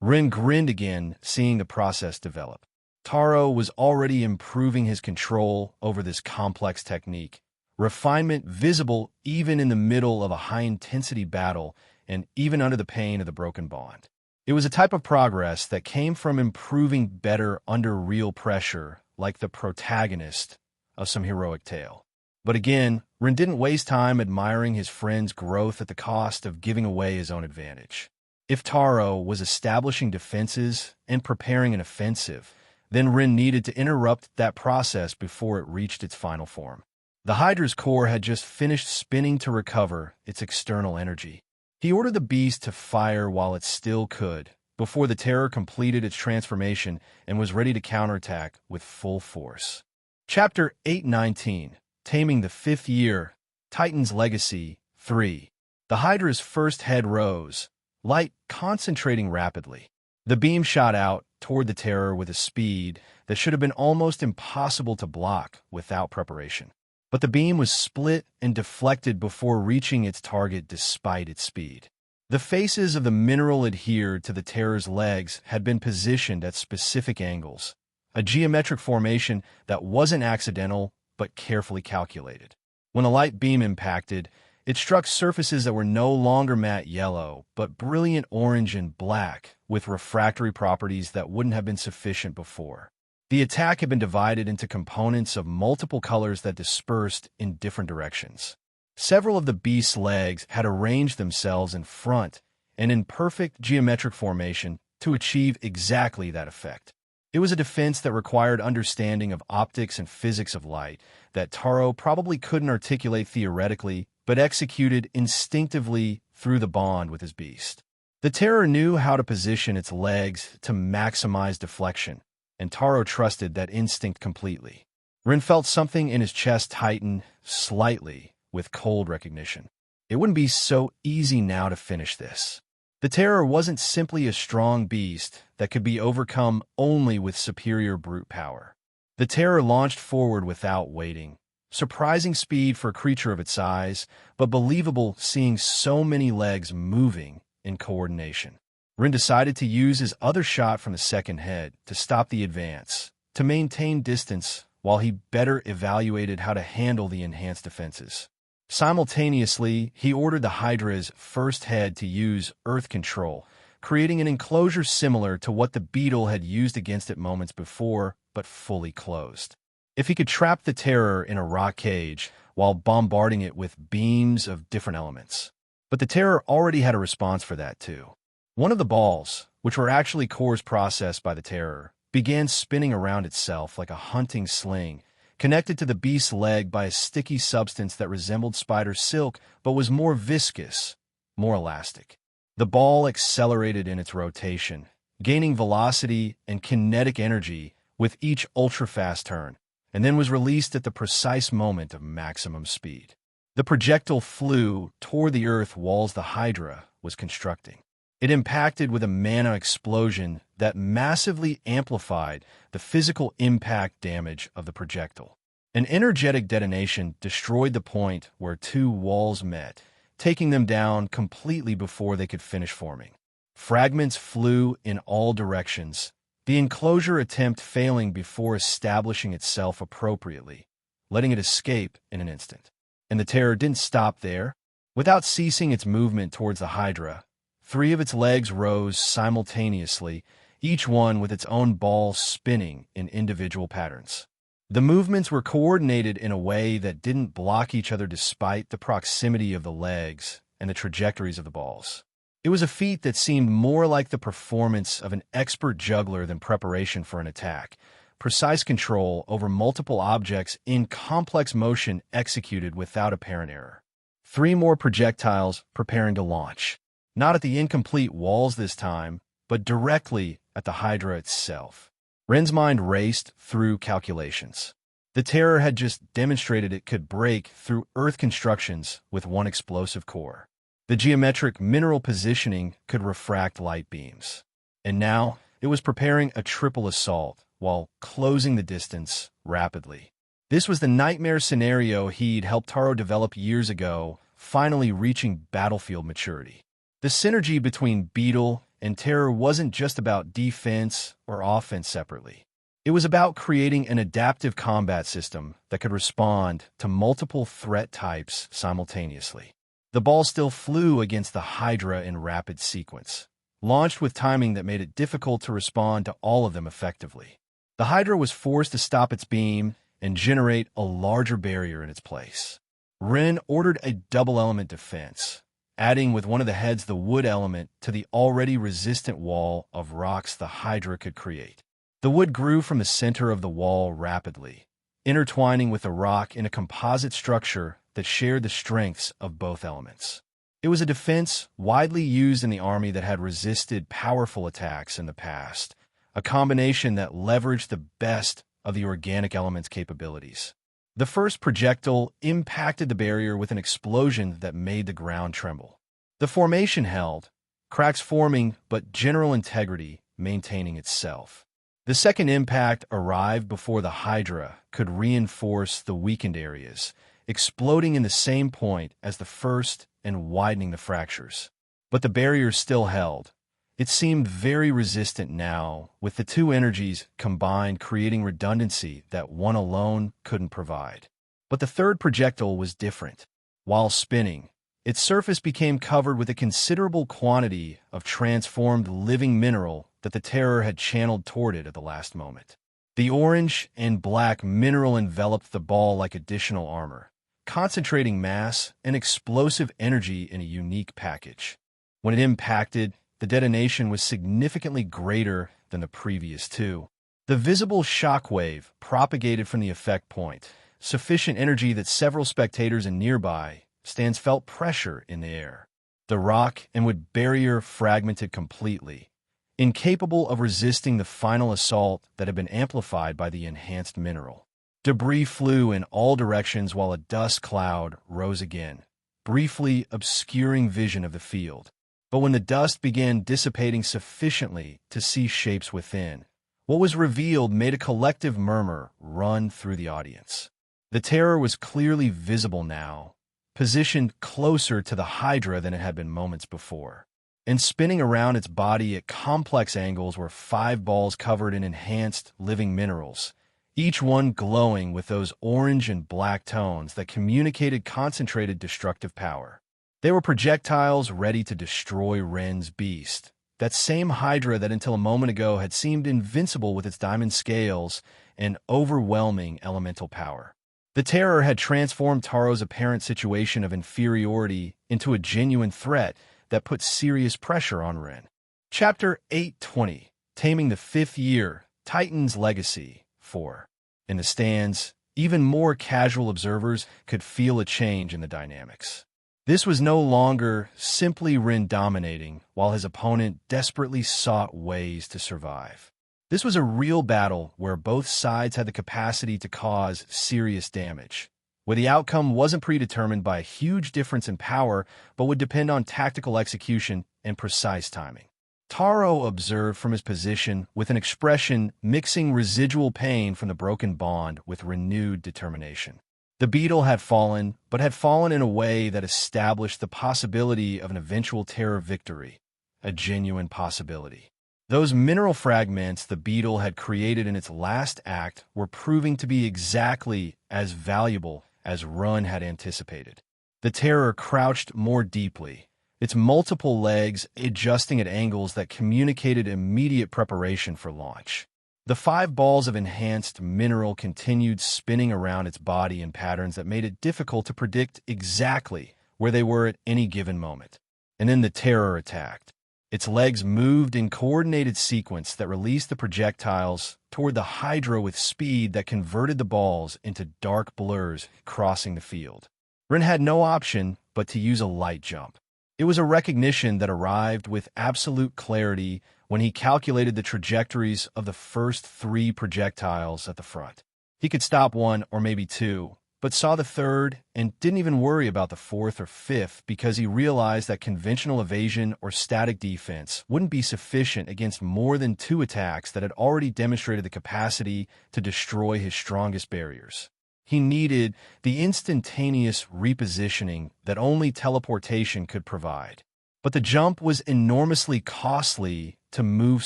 Rin grinned again, seeing the process develop. Taro was already improving his control over this complex technique, refinement visible even in the middle of a high-intensity battle and even under the pain of the broken bond. It was a type of progress that came from improving better under real pressure, like the protagonist of some heroic tale. But again, Rin didn't waste time admiring his friend's growth at the cost of giving away his own advantage. If Taro was establishing defenses and preparing an offensive, then Rin needed to interrupt that process before it reached its final form. The Hydra's core had just finished spinning to recover its external energy. He ordered the beast to fire while it still could, before the Terror completed its transformation and was ready to counterattack with full force. Chapter 819, Taming the Fifth Year, Titan's Legacy 3. The Hydra's first head rose, light concentrating rapidly. The beam shot out toward the Terror with a speed that should have been almost impossible to block without preparation. But the beam was split and deflected before reaching its target despite its speed. The faces of the mineral adhered to the Terror's legs had been positioned at specific angles, a geometric formation that wasn't accidental but carefully calculated. When a light beam impacted, it struck surfaces that were no longer matte yellow, but brilliant orange and black, with refractory properties that wouldn't have been sufficient before. The attack had been divided into components of multiple colors that dispersed in different directions. Several of the beast's legs had arranged themselves in front and in perfect geometric formation to achieve exactly that effect. It was a defense that required understanding of optics and physics of light that Taro probably couldn't articulate theoretically, but executed instinctively through the bond with his beast. The Terror knew how to position its legs to maximize deflection, and Taro trusted that instinct completely. Rin felt something in his chest tighten slightly with cold recognition. It wouldn't be so easy now to finish this. The Terror wasn't simply a strong beast that could be overcome only with superior brute power. The Terror launched forward without waiting. Surprising speed for a creature of its size, but believable seeing so many legs moving in coordination. Rin decided to use his other shot from the second head to stop the advance, to maintain distance while he better evaluated how to handle the enhanced defenses. Simultaneously, he ordered the Hydra's first head to use Earth Control, creating an enclosure similar to what the beetle had used against it moments before, but fully closed. If he could trap the Terror in a rock cage while bombarding it with beams of different elements. But the Terror already had a response for that too. One of the balls, which were actually cores processed by the Terror, began spinning around itself like a hunting sling, connected to the beast's leg by a sticky substance that resembled spider silk but was more viscous, more elastic. The ball accelerated in its rotation, gaining velocity and kinetic energy with each ultra-fast turn, and then was released at the precise moment of maximum speed. The projectile flew toward the earth walls the Hydra was constructing. It impacted with a mana explosion that massively amplified the physical impact damage of the projectile. An energetic detonation destroyed the point where two walls met, taking them down completely before they could finish forming. Fragments flew in all directions, the enclosure attempt failing before establishing itself appropriately, letting it escape in an instant. And the terror didn't stop there. Without ceasing its movement towards the Hydra, 3 of its legs rose simultaneously, each one with its own ball spinning in individual patterns. The movements were coordinated in a way that didn't block each other despite the proximity of the legs and the trajectories of the balls. It was a feat that seemed more like the performance of an expert juggler than preparation for an attack, precise control over multiple objects in complex motion executed without apparent error. 3 more projectiles preparing to launch, not at the incomplete walls this time, but directly at the Hydra itself. Ren's mind raced through calculations. The terror had just demonstrated it could break through Earth constructions with one explosive core. The geometric mineral positioning could refract light beams. And now it was preparing a triple assault while closing the distance rapidly. This was the nightmare scenario he'd helped Taro develop years ago, finally reaching battlefield maturity. The synergy between Beetle and Terror wasn't just about defense or offense separately. It was about creating an adaptive combat system that could respond to multiple threat types simultaneously. The ball still flew against the Hydra in rapid sequence, launched with timing that made it difficult to respond to all of them effectively. The Hydra was forced to stop its beam and generate a larger barrier in its place. Ren ordered a double-element defense, adding with one of the heads the wood element to the already resistant wall of rocks the Hydra could create. The wood grew from the center of the wall rapidly, intertwining with the rock in a composite structure that shared the strengths of both elements. It was a defense widely used in the army that had resisted powerful attacks in the past, a combination that leveraged the best of the organic element's capabilities. The first projectile impacted the barrier with an explosion that made the ground tremble. The formation held, cracks forming but general integrity maintaining itself. The second impact arrived before the Hydra could reinforce the weakened areas, exploding in the same point as the first and widening the fractures. But the barrier still held. It seemed very resistant now, with the two energies combined creating redundancy that one alone couldn't provide. But the third projectile was different. While spinning, its surface became covered with a considerable quantity of transformed living mineral that the terror had channeled toward it at the last moment. The orange and black mineral enveloped the ball like additional armor, concentrating mass and explosive energy in a unique package. When it impacted, the detonation was significantly greater than the previous two. The visible shockwave propagated from the effect point, sufficient energy that several spectators in nearby stands felt pressure in the air. The rock and wood barrier fragmented completely, incapable of resisting the final assault that had been amplified by the enhanced mineral. Debris flew in all directions while a dust cloud rose again, briefly obscuring vision of the field. But when the dust began dissipating sufficiently to see shapes within, what was revealed made a collective murmur run through the audience. The terror was clearly visible now, positioned closer to the Hydra than it had been moments before. And spinning around its body at complex angles were 5 balls covered in enhanced living minerals, each one glowing with those orange and black tones that communicated concentrated destructive power. They were projectiles ready to destroy Ren's beast, that same Hydra that until a moment ago had seemed invincible with its diamond scales and overwhelming elemental power. The terror had transformed Taro's apparent situation of inferiority into a genuine threat that put serious pressure on Ren. Chapter 820, Taming the 5th Year, Titan's Legacy 4. In the stands, even more casual observers could feel a change in the dynamics. This was no longer simply Ren dominating, while his opponent desperately sought ways to survive. This was a real battle where both sides had the capacity to cause serious damage, where the outcome wasn't predetermined by a huge difference in power, but would depend on tactical execution and precise timing. Taro observed from his position with an expression mixing residual pain from the broken bond with renewed determination. The beetle had fallen, but had fallen in a way that established the possibility of an eventual terror victory, a genuine possibility. Those mineral fragments the beetle had created in its last act were proving to be exactly as valuable as Run had anticipated. The terror crouched more deeply, its multiple legs adjusting at angles that communicated immediate preparation for launch. The 5 balls of enhanced mineral continued spinning around its body in patterns that made it difficult to predict exactly where they were at any given moment. And then the terror attacked. Its legs moved in coordinated sequence that released the projectiles toward the Hydra with speed that converted the balls into dark blurs crossing the field. Rin had no option but to use a light jump. It was a recognition that arrived with absolute clarity when he calculated the trajectories of the first 3 projectiles at the front. He could stop 1 or maybe 2, but saw the 3rd and didn't even worry about the 4th or 5th because he realized that conventional evasion or static defense wouldn't be sufficient against more than 2 attacks that had already demonstrated the capacity to destroy his strongest barriers. He needed the instantaneous repositioning that only teleportation could provide. But the jump was enormously costly to move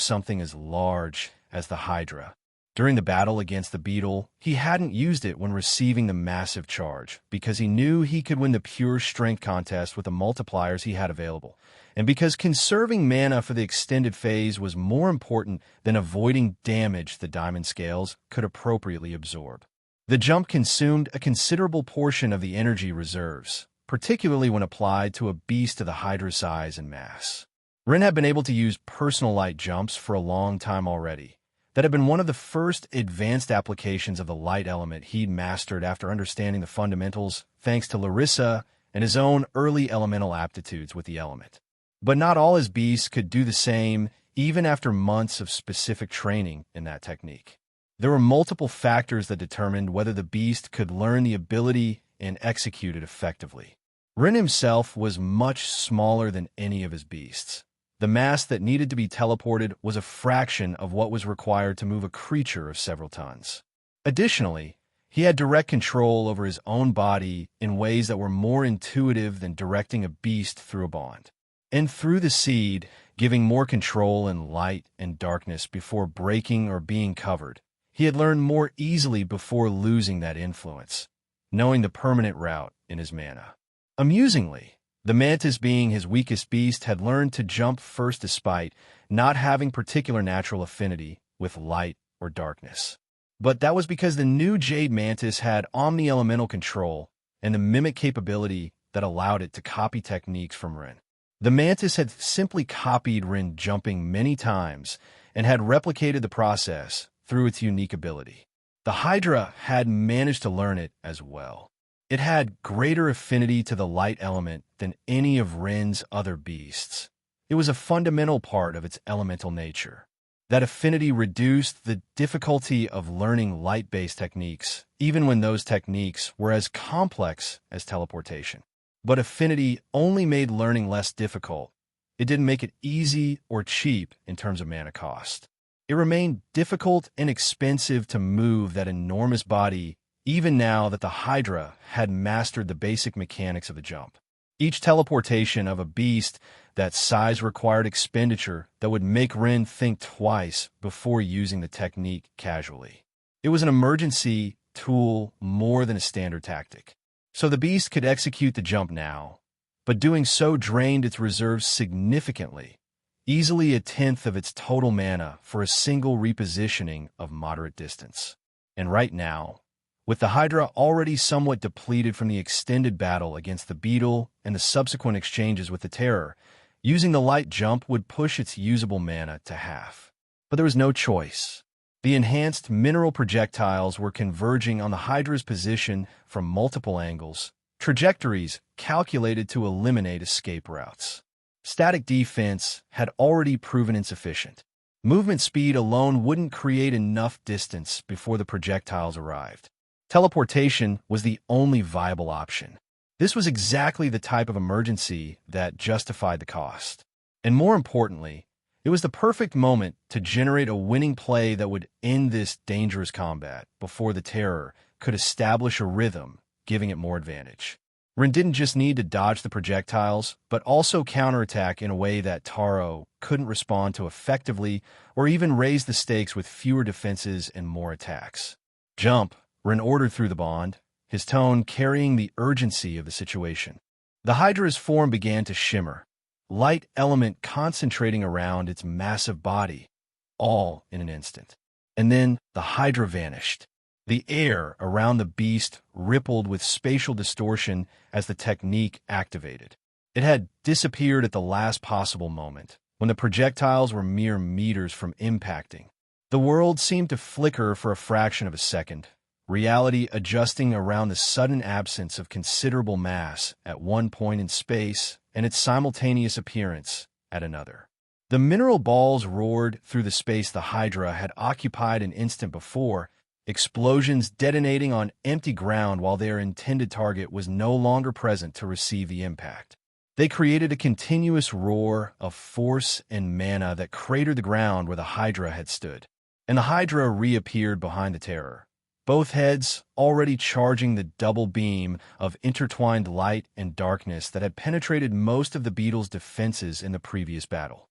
something as large as the Hydra. During the battle against the beetle, he hadn't used it when receiving the massive charge, because he knew he could win the pure strength contest with the multipliers he had available, and because conserving mana for the extended phase was more important than avoiding damage the diamond scales could appropriately absorb. The jump consumed a considerable portion of the energy reserves, particularly when applied to a beast of the Hydra size and mass. Rin had been able to use personal light jumps for a long time already. That had been one of the first advanced applications of the light element he'd mastered after understanding the fundamentals thanks to Larissa and his own early elemental aptitudes with the element. But not all his beasts could do the same even after months of specific training in that technique. There were multiple factors that determined whether the beast could learn the ability and execute it effectively. Rin himself was much smaller than any of his beasts. The mass that needed to be teleported was a fraction of what was required to move a creature of several tons. Additionally, he had direct control over his own body in ways that were more intuitive than directing a beast through a bond. And through the seed, giving more control in light and darkness before breaking or being covered, he had learned more easily before losing that influence, knowing the permanent route in his mana. Amusingly, the mantis, being his weakest beast, had learned to jump first despite not having particular natural affinity with light or darkness. But that was because the new jade mantis had omni-elemental control and the mimic capability that allowed it to copy techniques from Rin. The mantis had simply copied Rin jumping many times and had replicated the process through its unique ability. The Hydra had managed to learn it as well. It had greater affinity to the light element than any of Rin's other beasts. It was a fundamental part of its elemental nature. That affinity reduced the difficulty of learning light-based techniques, even when those techniques were as complex as teleportation. But affinity only made learning less difficult. It didn't make it easy or cheap in terms of mana cost. It remained difficult and expensive to move that enormous body even now that the Hydra had mastered the basic mechanics of the jump. Each teleportation of a beast that size required expenditure that would make Rin think twice before using the technique casually. It was an emergency tool more than a standard tactic. So the beast could execute the jump now, but doing so drained its reserves significantly, easily 1/10 of its total mana for a single repositioning of moderate distance. And right now, with the Hydra already somewhat depleted from the extended battle against the beetle and the subsequent exchanges with the Terror, using the light jump would push its usable mana to half. But there was no choice. The enhanced mineral projectiles were converging on the Hydra's position from multiple angles, trajectories calculated to eliminate escape routes. Static defense had already proven insufficient. Movement speed alone wouldn't create enough distance before the projectiles arrived. Teleportation was the only viable option. This was exactly the type of emergency that justified the cost. And more importantly, it was the perfect moment to generate a winning play that would end this dangerous combat before the terror could establish a rhythm, giving it more advantage. Ren didn't just need to dodge the projectiles, but also counterattack in a way that Taro couldn't respond to effectively or even raise the stakes with fewer defenses and more attacks. Jump, Ren ordered through the bond, his tone carrying the urgency of the situation. The Hydra's form began to shimmer, light element concentrating around its massive body, all in an instant. And then the Hydra vanished. The air around the beast rippled with spatial distortion as the technique activated. It had disappeared at the last possible moment, when the projectiles were mere meters from impacting. The world seemed to flicker for a fraction of a second, reality adjusting around the sudden absence of considerable mass at one point in space and its simultaneous appearance at another. The mineral balls roared through the space the Hydra had occupied an instant before, explosions detonating on empty ground while their intended target was no longer present to receive the impact. They created a continuous roar of force and mana that cratered the ground where the Hydra had stood. And the Hydra reappeared behind the terror, both heads already charging the double beam of intertwined light and darkness that had penetrated most of the beetle's defenses in the previous battle.